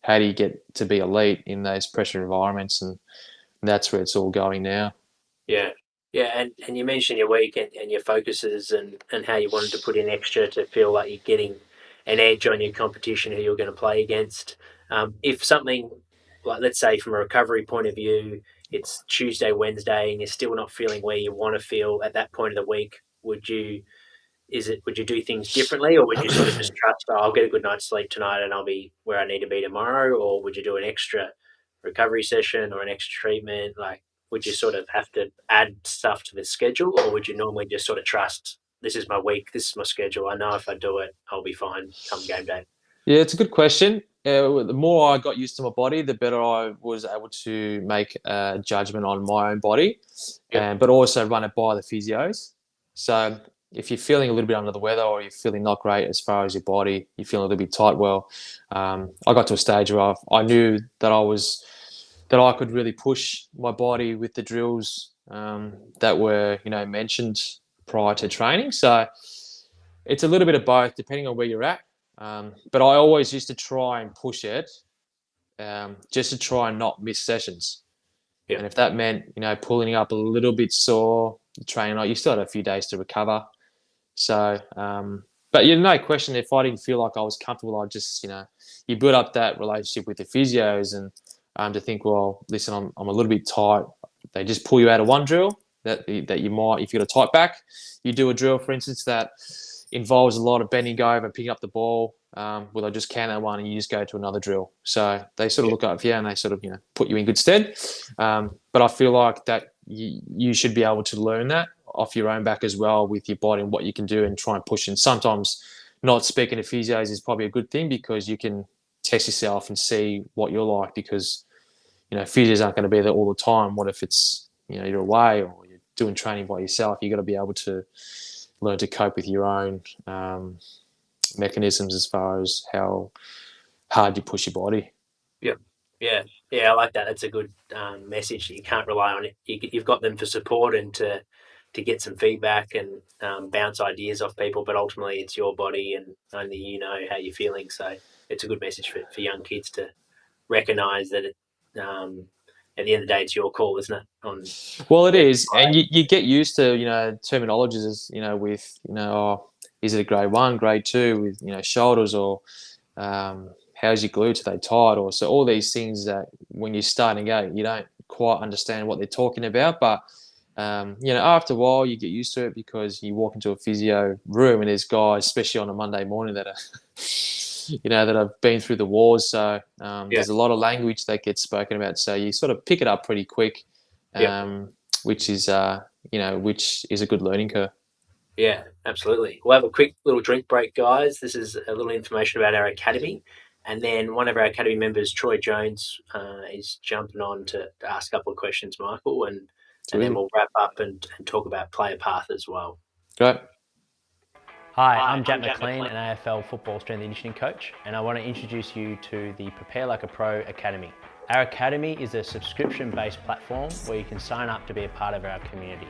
How do you get to be elite in those pressure environments? And that's where it's all going now. Yeah. Yeah. And you mentioned your week and your focuses and how you wanted to put in extra to feel like you're getting an edge on your competition who you're going to play against. If something, like, let's say from a recovery point of view, it's Tuesday, Wednesday, and you're still not feeling where you want to feel at that point of the week, would you do things differently, or would you sort of just trust, I'll get a good night's sleep tonight and I'll be where I need to be tomorrow? Or would you do an extra recovery session or an extra treatment? Like, would you sort of have to add stuff to the schedule, or would you normally just sort of trust, this is my week, this is my schedule, I know if I do it, I'll be fine come game day? Yeah, it's a good question. The more I got used to my body, the better I was able to make a judgment on my own body, but also run it by the physios. So if you're feeling a little bit under the weather, or you're feeling not great as far as your body, you're feeling a little bit tight, well, I got to a stage where I knew that I could really push my body with the drills that were, mentioned prior to training. So it's a little bit of both, depending on where you're at. But I always used to try and push it, just to try and not miss sessions. Yeah. And if that meant, pulling up a little bit sore, training, you still had a few days to recover. So, but no question, if I didn't feel like I was comfortable, I just, you build up that relationship with the physios, and to think, well, listen, I'm a little bit tight. They just pull you out of one drill that you might, if you got a tight back, you do a drill, for instance, that involves a lot of bending over and picking up the ball. Well, they'll just can that one and you just go to another drill. So they sort of look up for you, and they sort of, put you in good stead. But I feel like that you should be able to learn that off your own back as well, with your body and what you can do, and try and push. And sometimes not speaking to physios is probably a good thing, because you can test yourself and see what you're like, because, physios aren't going to be there all the time. What if it's, you're away or you're doing training by yourself? You got to be able to learn to cope with your own mechanisms as far as how hard you push your body. Yeah, I like that. That's a good message. You can't rely on it. You've got them for support and to get some feedback and bounce ideas off people, but ultimately it's your body and only you know how you're feeling. So it's a good message for young kids to recognise that at the end of the day, it's your call, isn't it? Well, it is, and you get used to terminologies, with is it a grade 1, grade 2, with shoulders, or how's your glutes, are they tight, or so all these things that when you're starting out you don't quite understand what they're talking about, but after a while you get used to it, because you walk into a physio room and there's guys, especially on a Monday morning, that are that have been through the wars. So there's a lot of language that gets spoken about. So you sort of pick it up pretty quick, which is a good learning curve. Yeah, absolutely. We'll have a quick little drink break, guys. This is a little information about our academy. And then one of our academy members, Troy Jones, is jumping on to ask a couple of questions, Michael, and then we'll wrap up and talk about Playrpath as well. Great. Hi, I'm Jack McLean, an AFL football strength and conditioning coach, and I want to introduce you to the Preparelikeapro Academy. Our academy is a subscription-based platform where you can sign up to be a part of our community.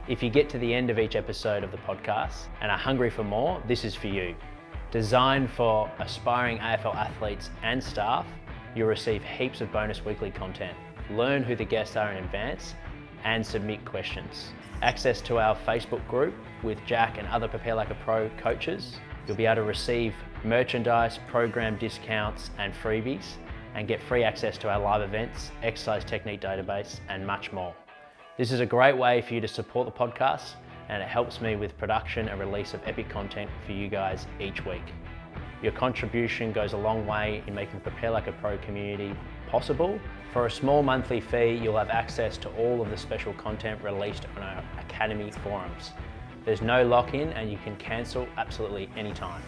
If you get to the end of each episode of the podcast and are hungry for more, this is for you. Designed for aspiring AFL athletes and staff, you'll receive heaps of bonus weekly content, learn who the guests are in advance, and submit questions. Access to our Facebook group with Jack and other Prepare Like a Pro coaches. You'll be able to receive merchandise, program discounts and freebies, and get free access to our live events, exercise technique database, and much more. This is a great way for you to support the podcast, and it helps me with production and release of epic content for you guys each week. Your contribution goes a long way in making the Prepare Like a Pro community possible. For a small monthly fee, you'll have access to all of the special content released on our Academy forums. There's no lock-in and you can cancel absolutely anytime.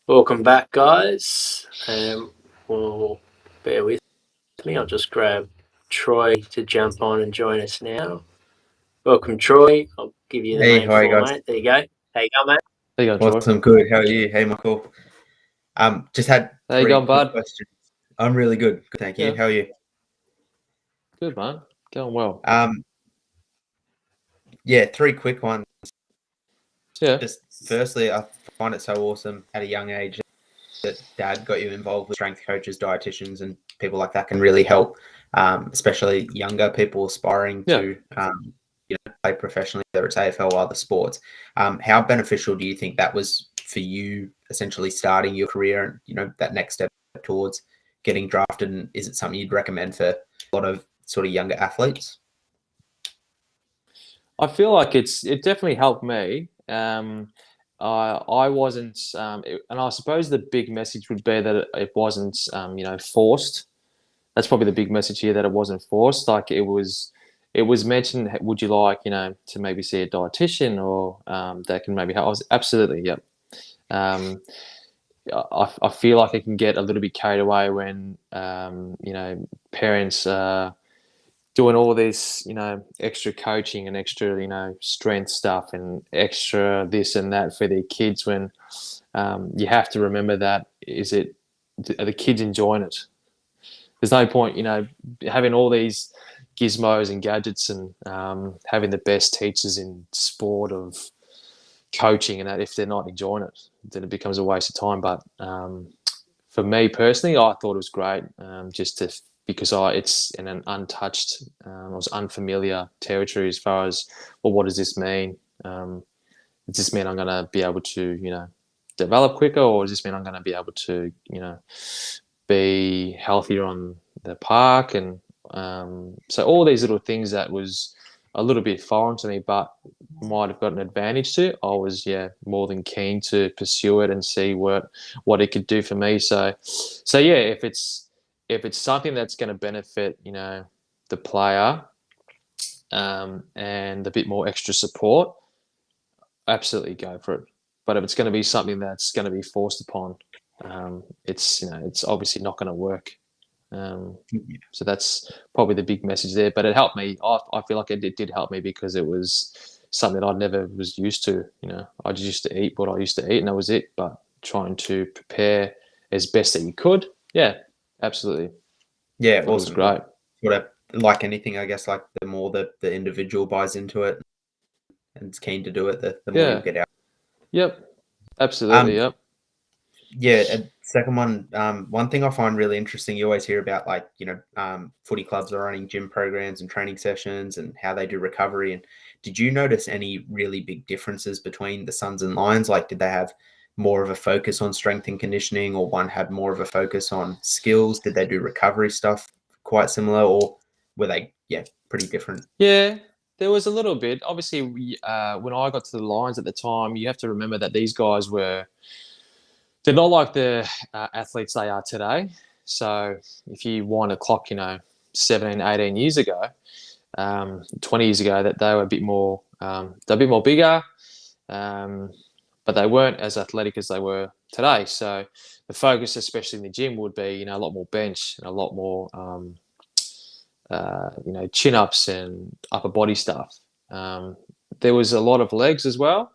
Welcome back, guys. Well, bear with me. I'll just grab Troy to jump on and join us now. Welcome, Troy. I'll give you the main floor, mate. There you go. How you going, mate? There you go, Troy. Awesome, good. How are you? Hey, Michael. Just had How you going, bud? questions. I'm really good. Good, thank you. Yeah. How are you? Good, man. Going well. Yeah, 3 quick ones. Yeah. Just firstly, I find it so awesome at a young age that Dad got you involved with strength coaches, dietitians, and people like that can really help, especially younger people aspiring to play professionally, whether it's AFL or other sports. How beneficial do you think that was for you, essentially starting your career and that next step towards getting drafted? And is it something you'd recommend for a lot of sort of younger athletes? I feel like it definitely helped me. I wasn't, and I suppose the big message would be that it wasn't, forced. That's probably the big message here, that it wasn't forced. Like it was mentioned, would you like, to maybe see a dietitian or that can maybe help? I was absolutely, yep. I feel like it can get a little bit carried away when, parents doing all this, extra coaching and extra, strength stuff and extra this and that for their kids, when you have to remember that, are the kids enjoying it? There's no point, having all these gizmos and gadgets and having the best teachers in sport of coaching and that, if they're not enjoying it, then it becomes a waste of time. But for me personally, I thought it was great, because it's in an untouched, it was unfamiliar territory as far as, well, what does this mean? Does this mean I'm going to be able to, develop quicker, or does this mean I'm going to be able to, be healthier on the park? And so all these little things that was a little bit foreign to me, but might have got an advantage to, I was more than keen to pursue it and see what it could do for me. So yeah, if it's something that's going to benefit, the player, and a bit more extra support, absolutely go for it. But if it's going to be something that's going to be forced upon, it's obviously not going to work. So that's probably the big message there. But it helped me. I feel like it did help me, because it was something I never was used to. I just used to eat what I used to eat, and that was it. But trying to prepare as best that you could, absolutely. Yeah, awesome. It was great. Like anything, I guess, like the more the individual buys into it and is keen to do it, the more you'll get out. Yep, absolutely. Yep. Yeah, and second one, one thing I find really interesting, you always hear about, like, footy clubs are running gym programs and training sessions and how they do recovery. And did you notice any really big differences between the Suns and Lions? Like, did they have more of a focus on strength and conditioning, or one had more of a focus on skills? Did they do recovery stuff quite similar, or were they, pretty different? Yeah, there was a little bit. Obviously, when I got to the Lions at the time, you have to remember that these guys they're not like the athletes they are today. So if you wind a clock, 17, 18 years ago, 20 years ago, that they were a bit more, bigger, but they weren't as athletic as they were today. So the focus, especially in the gym, would be, a lot more bench and a lot more, chin-ups and upper body stuff. There was a lot of legs as well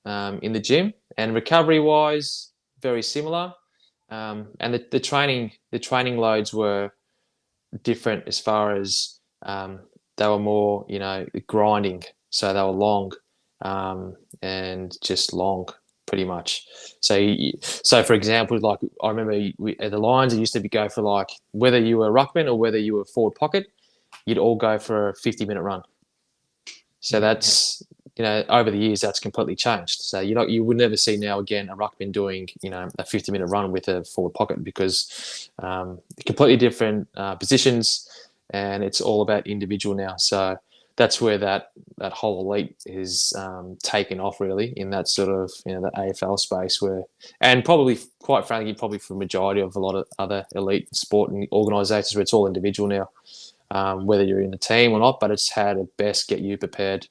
in the gym, and recovery-wise, very similar. And the training loads were different as far as they were more, grinding. So they were long, and just long, pretty much. So for example, like I remember at the Lions, it used to go for like whether you were ruckman or whether you were forward pocket, you'd all go for a 50-minute run. So that's, over the years, that's completely changed. So you would never see now again a ruckman doing, a 50-minute run with a forward pocket, because completely different positions, and it's all about individual now. So that's where that whole elite is taken off, really, in that sort of, the AFL space and probably, quite frankly, probably for the majority of a lot of other elite sporting organisations, where it's all individual now. Whether you're in a team or not, but it's how to best get you prepared,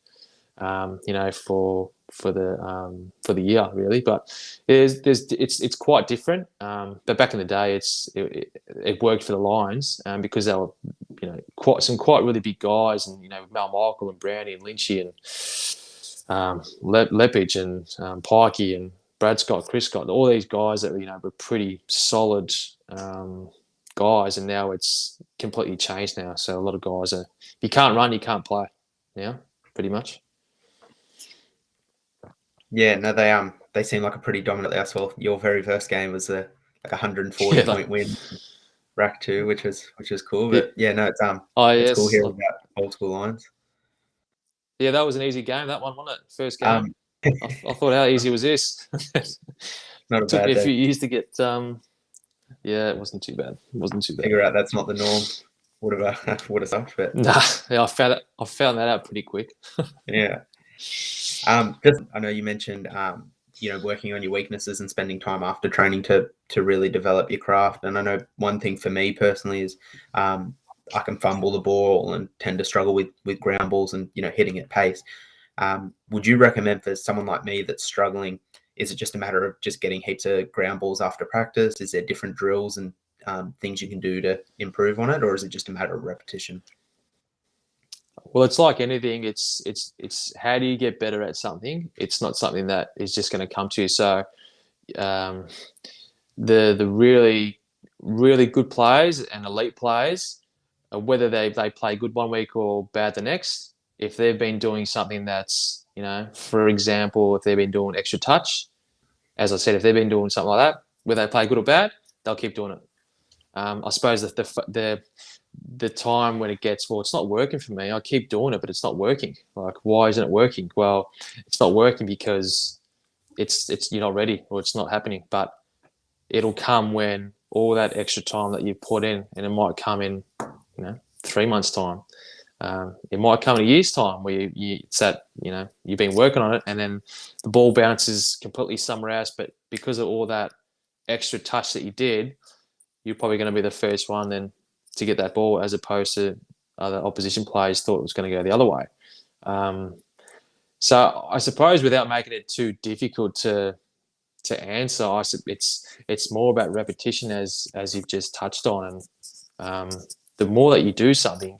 for the year, really. But it's quite different. But back in the day, it worked for the Lions, because they were, quite really big guys, and Mal Michael and Brownie and Lynchy and Lepage and Pikey and Brad Scott, Chris Scott, all these guys that were pretty solid. Guys, and now it's completely changed now. So a lot of guys you can't run, you can't play now, pretty much. Yeah, no, they seem like a pretty dominant. I saw your very first game was like 140 point win, rack 2, which was cool. But it's it's cool hearing about old school Lions. Yeah, that was an easy game, that one, wasn't it? First game. I thought, how easy was this? Not a took bad me a day. few years to get. Yeah, it wasn't too bad. Figure out that's not the norm. Would have sucked, but I found that out pretty quick. Yeah. I know you mentioned working on your weaknesses and spending time after training to really develop your craft. And I know one thing for me personally is I can fumble the ball and tend to struggle with ground balls and hitting at pace. Would you recommend for someone like me that's struggling? Is it just a matter of just getting heaps of ground balls after practice? Is there different drills and things you can do to improve on it, or is it just a matter of repetition? Well, it's like anything. It's how do you get better at something? It's not something that is just going to come to you. So, the really, really good players and elite players, whether they play good one week or bad the next, if they've been doing something that's, for example, if they've been doing extra touch, as I said, if they've been doing something like that, whether they play good or bad, they'll keep doing it. I suppose that the time when it gets, well, it's not working for me. I keep doing it, but it's not working. Like, why isn't it working? Well, it's not working because you're not ready, or it's not happening. But it'll come when all that extra time that you put in, and it might come in, 3 months' time. It might come in a year's time where you've been working on it, and then the ball bounces completely somewhere else. But because of all that extra touch that you did, you're probably going to be the first one then to get that ball, as opposed to other opposition players thought it was going to go the other way. So I suppose, without making it too difficult to answer, it's more about repetition, as you've just touched on, and the more that you do something,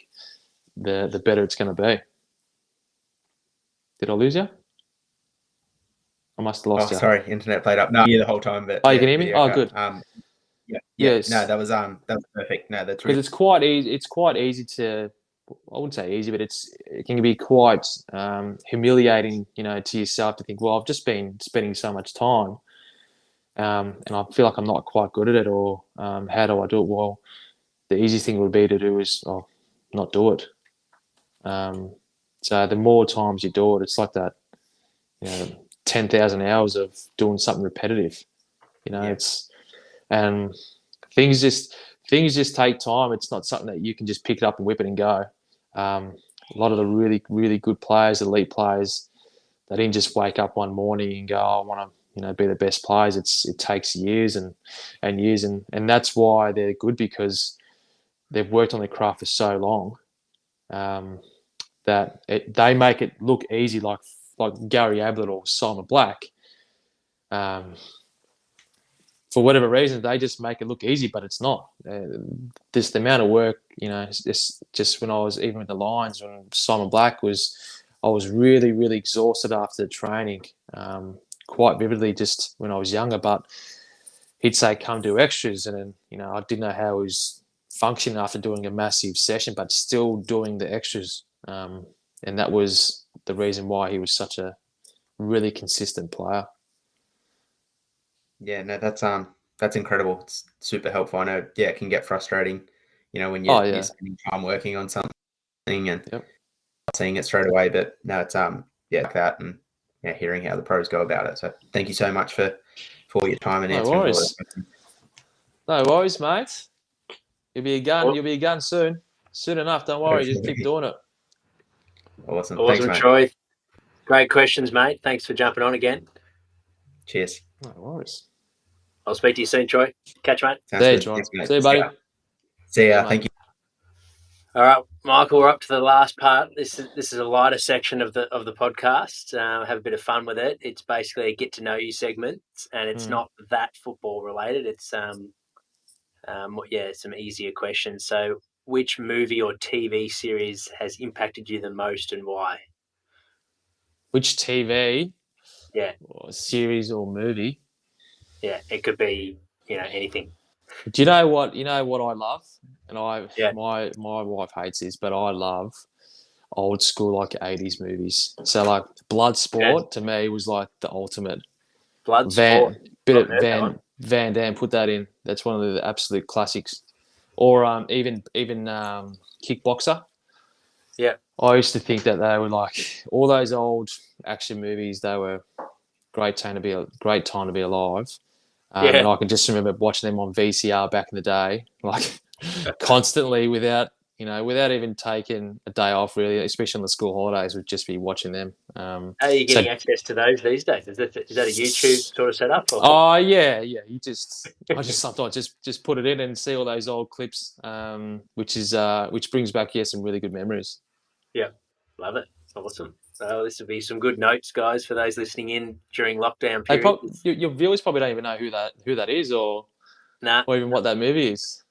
the better it's going to be. Did I lose you? I must have lost you. Sorry, internet played up. No, the whole time. But you can hear me? Good. Yes. No, that was perfect. No, that's because it's quite easy. It's quite easy to. I wouldn't say easy, but it can be quite humiliating, to yourself, to think, well, I've just been spending so much time, and I feel like I'm not quite good at it, or how do I do it? Well, the easiest thing would be to do is not do it. So the more times you do it, it's like that, 10,000 hours of doing something repetitive. And things just take time. It's not something that you can just pick it up and whip it and go. A lot of the really, really good players, elite players, they didn't just wake up one morning and go, I want to, be the best players. It takes years and years, and that's why they're good, because they've worked on their craft for so long, that they make it look easy, like Gary Ablett or Simon Black. For whatever reason, they just make it look easy, but it's not. Just the amount of work, just when I was even with the Lions, when Simon Black I was really, really exhausted after training, quite vividly, just when I was younger. But he'd say, come do extras. And then, I didn't know how he was functioning after doing a massive session, but still doing the extras. And that was the reason why he was such a really consistent player. Yeah, no, that's incredible. It's super helpful. I know, yeah, it can get frustrating, when you're spending time working on something and not seeing it straight away. But no, it's like that, and hearing how the pros go about it. So thank you so much for your time and answering all those questions. No worries, mate. You'll be a gun soon. Soon enough. Don't worry. Just keep doing it. Awesome. Awesome, Thanks, Troy. Great questions, mate. Thanks for jumping on again. Cheers. No worries. I'll speak to you soon, Troy. Catch you, mate. See you, Troy. See you, buddy. See ya. Thank you. All right, Michael, we're up to the last part. This is a lighter section of the podcast. Have a bit of fun with it. It's basically a get to know you segment, and it's not that football related. It's some easier questions. So, which movie or TV series has impacted you the most, and why? Which TV? Yeah. Or series or movie? Yeah, it could be anything. Do you know what I love? And my wife hates this, but I love old school like 80s movies. So like Bloodsport to me was like the ultimate. Bloodsport. Van Damme, put that in. That's one of the absolute classics. Or even Kickboxer. Yeah. I used to think that they were like all those old action movies. They were great time to be alive. And I can just remember watching them on VCR back in the day, like constantly without even taking a day off, really, especially on the school holidays, would just be watching them. How are you getting access to those these days? Is that a YouTube sort of setup? Or? Oh, yeah. I just sometimes just put it in and see all those old clips, which brings back, some really good memories. Yeah, love it. Awesome. So this will be some good notes, guys, for those listening in during lockdown period. Your viewers probably don't even know who that is, or even what that movie is.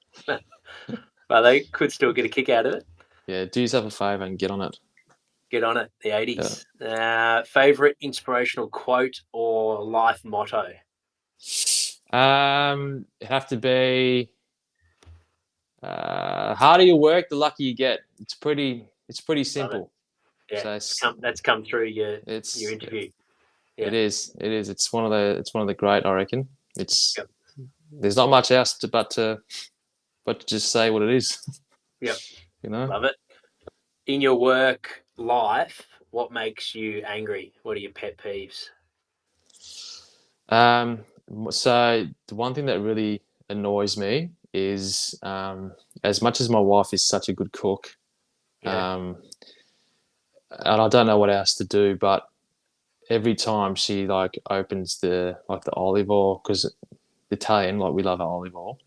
Well, they could still get a kick out of it. Yeah, do yourself a favour and get on it. Get on it. The 80s. Yeah. Favorite inspirational quote or life motto? It'd have to be harder you work, the luckier you get. It's pretty simple. Yeah, so that's come through your interview. Yeah. It is. It's one of the great, I reckon. There's not much else but to just say what it is. Yep. Love it. In your work life, what makes you angry? What are your pet peeves? So the one thing that really annoys me is as much as my wife is such a good cook, and I don't know what else to do, but every time she opens the olive oil, because Italian, we love our olive oil,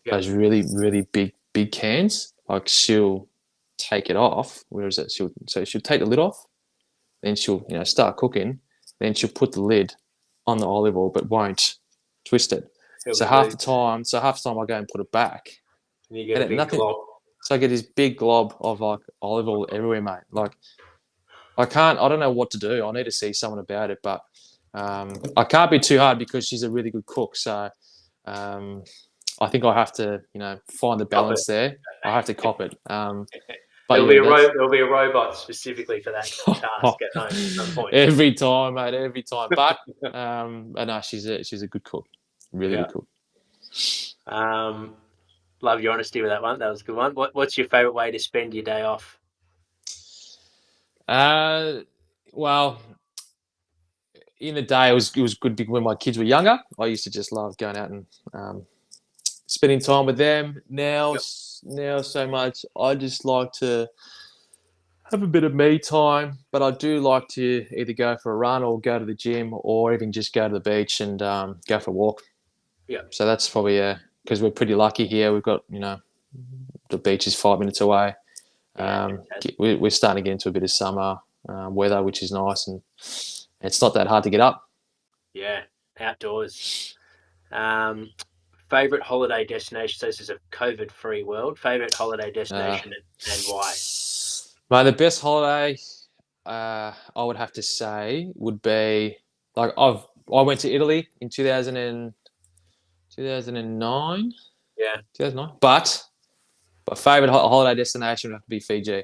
those really, really big cans, she'll take it off. Where is it? She'll take the lid off, then she'll start cooking, then she'll put the lid on the olive oil, but won't twist it. So half the time I go and put it back, and you get a big glob. So I get this big glob of olive oil everywhere, mate. I don't know what to do. I need to see someone about it, but I can't be too hard because she's a really good cook. So I think I have to, find the balance there. I have to cop it. There'll be a robot specifically for that task at home at some point. Every time, mate. Every time. But no, she's a good cook. Really good cook. Love your honesty with that one. That was a good one. What's your favourite way to spend your day off? Well, in the day it was good when my kids were younger. I used to just love going out and spending time with them. Now so much. I just like to have a bit of me time, but I do like to either go for a run or go to the gym or even just go to the beach and go for a walk. Yeah. So that's probably because we're pretty lucky here. We've got the beach is 5 minutes away. We're starting to get into a bit of summer weather, which is nice, and it's not that hard to get up. Yeah, outdoors. Favorite holiday destination? So this is a COVID-free world. Favorite holiday destination and why? Mate, the best holiday I would have to say would be I went to Italy in 2009. Yeah, 2009. But favorite holiday destination would have to be Fiji.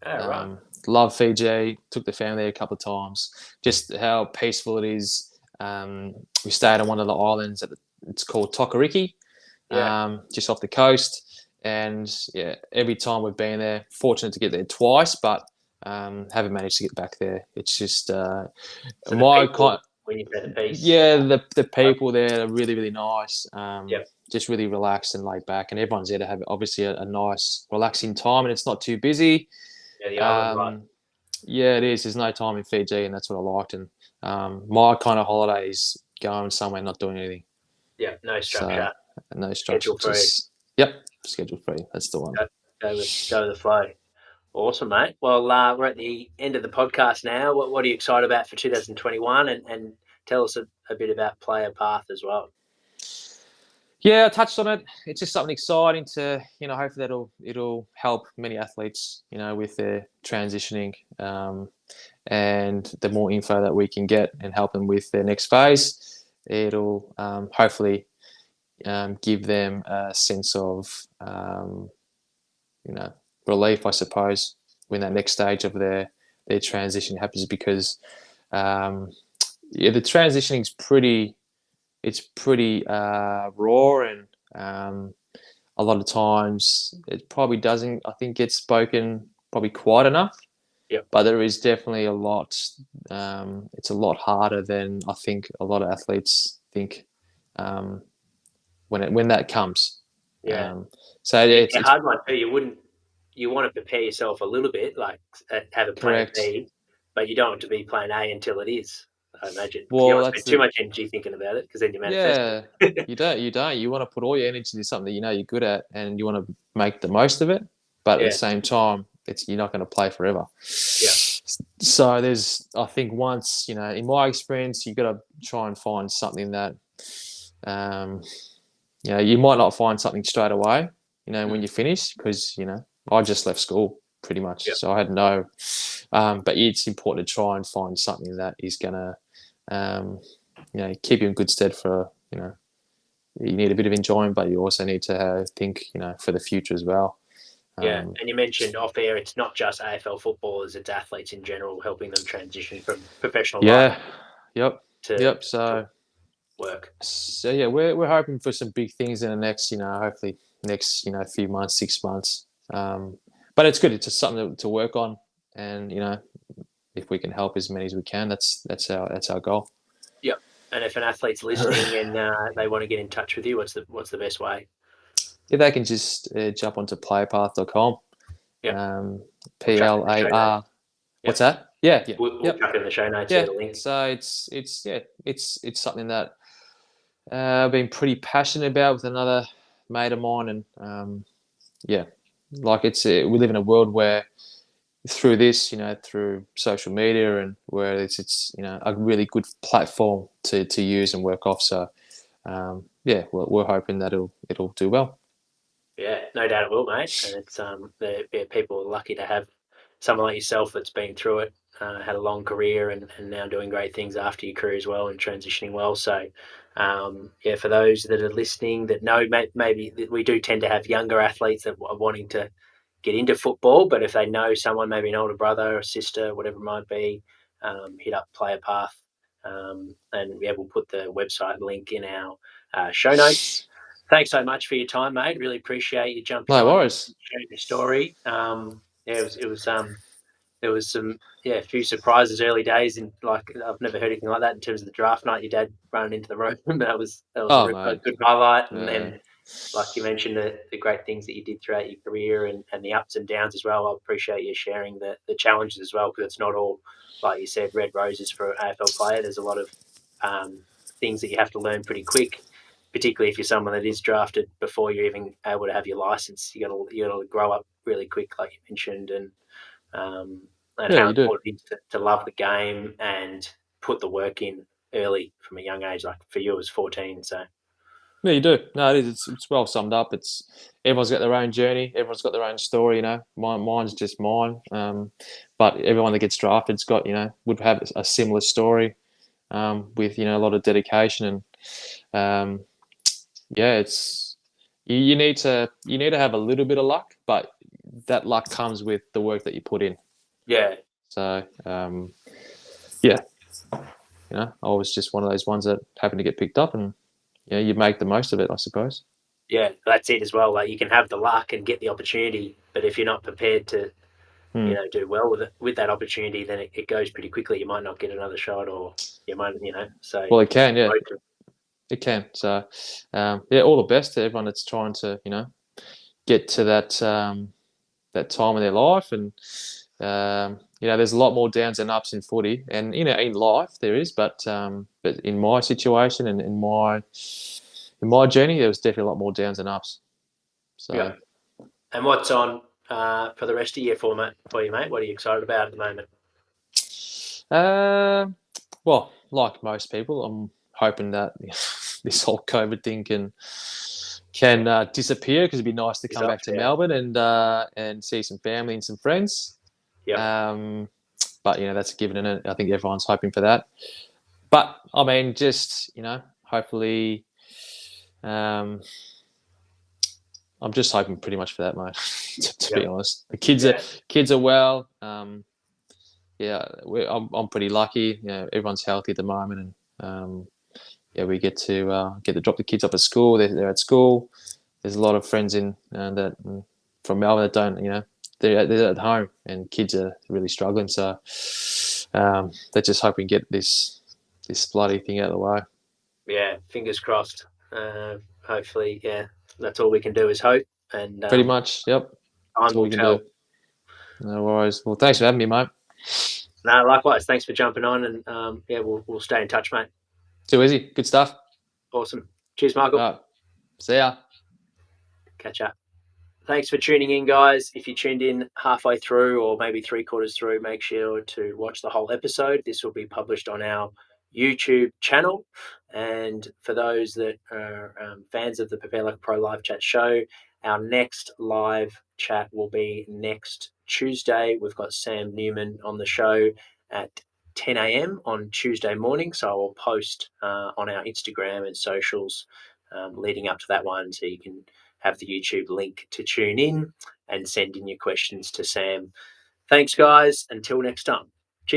Right. love Fiji. Took the family a couple of times. Just how peaceful it is. We stayed on one of the islands it's called Tokariki, just off the coast. And yeah, every time we've been there, fortunate to get there twice, but haven't managed to get back there. It's just So my people, kind. when you say the peace. Yeah, the people there are really, really nice. Yep. Just really relaxed and laid back, and everyone's there to have obviously a nice, relaxing time, and it's not too busy. Yeah, the island life. Yeah, it is. There's no time in Fiji, and that's what I liked. And my kind of holiday is going somewhere, not doing anything. Yeah, no structure. So, no structure. Schedule free. Yep, schedule free. That's the one. Go with the flow. Awesome, mate. Well, we're at the end of the podcast now. What are you excited about for 2021? And tell us a bit about Playrpath as well. Yeah, I touched on it. It's just something exciting to, hopefully it'll help many athletes, with their transitioning, and the more info that we can get and help them with their next phase, it'll hopefully give them a sense of, relief, I suppose, when that next stage of their transition happens, because the transitioning is pretty raw, and a lot of times it probably doesn't, I think, get spoken probably quite enough. Yep. But there is definitely a lot. It's a lot harder than I think a lot of athletes think when that comes. Yeah. So it's a hard one too. You want to prepare yourself a little bit, like have a plan B, but you don't want to be plan A until it is. I imagine. Well, you don't want to spend too much energy thinking about it, because then you manifest it. You don't. You want to put all your energy into something that you're good at, and you want to make the most of it. But at the same time, you're not going to play forever. Yeah. So there's, I think, once, in my experience, you've got to try and find something that, you might not find something straight away, when you finish, because, I just left school pretty much. Yep. So I had no, but it's important to try and find something that is going to, keep you in good stead for, you need a bit of enjoyment, but you also need to think, for the future as well. Yeah, and you mentioned off air, it's not just AFL footballers; it's athletes in general, helping them transition from professional life. So work. So yeah, we're hoping for some big things in the next, hopefully next, few months, 6 months. But it's good. It's just something to work on, and if we can help as many as we can, that's our goal. Yep. And if an athlete's listening and they want to get in touch with you, what's the best way? Yeah, they can just jump onto playpath.com. Yeah. PLAR. What's that? Yeah. We'll chuck in the show notes. Yeah. The link. So it's something that I've been pretty passionate about with another mate of mine, and we live in a world where through this, through social media, and where it's a really good platform to use and work off. So we're hoping that it'll do well. Yeah, no doubt it will, mate. And it's people are lucky to have someone like yourself that's been through it, had a long career, and now doing great things after your career as well, and transitioning well. So for those that are listening that know, maybe we do tend to have younger athletes that are wanting to get into football, but if they know someone, maybe an older brother or sister, whatever it might be, hit up Playrpath, and we'll put the website link in our show notes. Thanks so much for your time, mate. Really appreciate you jumping on. No worries. Sharing your story. There was some a few surprises early days, and I've never heard anything like that in terms of the draft night. Your dad running into the room. That was a good highlight. And then, like you mentioned, the great things that you did throughout your career, and the ups and downs as well. I appreciate you sharing the challenges as well, because it's not all, like you said, red roses for an AFL player. There's a lot of things that you have to learn pretty quick, particularly if you're someone that is drafted before you're even able to have your license. You got to grow up really quick, like you mentioned, and how important it is to love the game and put the work in early from a young age. Like for you, it was 14. So yeah, you do. No, it is. It's well summed up. Everyone's got their own journey. Everyone's got their own story. Mine's just mine. But everyone that gets drafted's got would have a similar story, with a lot of dedication, and it's you need to have a little bit of luck, but that luck comes with the work that you put in. Yeah. So, yeah, I was just one of those ones that happened to get picked up, and you make the most of it, I suppose. Yeah, that's it as well. Like, you can have the luck and get the opportunity, but if you're not prepared to, do well with that opportunity, then it goes pretty quickly. You might not get another shot, or you might, So well, it can, yeah, it can. So, all the best to everyone that's trying to, get to that that time in their life, and there's a lot more downs and ups in footy, and in life there is, but in my situation and in my journey, there was definitely a lot more downs and ups. So, yeah. And what's on for the rest of your format for you, mate? What are you excited about at the moment? Well, like most people, I'm hoping that this whole COVID thing can disappear, because it'd be nice to come back to Melbourne and see some family and some friends. Yeah. But that's a given, and I think everyone's hoping for that. But I mean, just hopefully, I'm just hoping pretty much for that, mate. to be honest, the kids are well. I'm pretty lucky. Everyone's healthy at the moment, and we get to drop the kids off at school. They're at school. There's a lot of friends from Melbourne that don't, they're at home, and kids are really struggling. So they're just hoping to get this bloody thing out of the way. Yeah, fingers crossed. Hopefully, that's all we can do is hope. And pretty much, yep. Time will tell. No worries. Well, thanks for having me, mate. No, likewise. Thanks for jumping on, and we'll stay in touch, mate. Too easy. Good stuff. Awesome. Cheers, Michael. All right. See ya. Catch up. Thanks for tuning in, guys. If you tuned in halfway through or maybe 3/4 through, make sure to watch the whole episode. This will be published on our YouTube channel. And for those that are fans of the PREPARElikeapro live chat show, our next live chat will be next Tuesday. We've got Sam Newman on the show at 10 a.m. on Tuesday morning. So I will post on our Instagram and socials leading up to that one, so you can have the YouTube link to tune in and send in your questions to Sam. Thanks, guys. Until next time.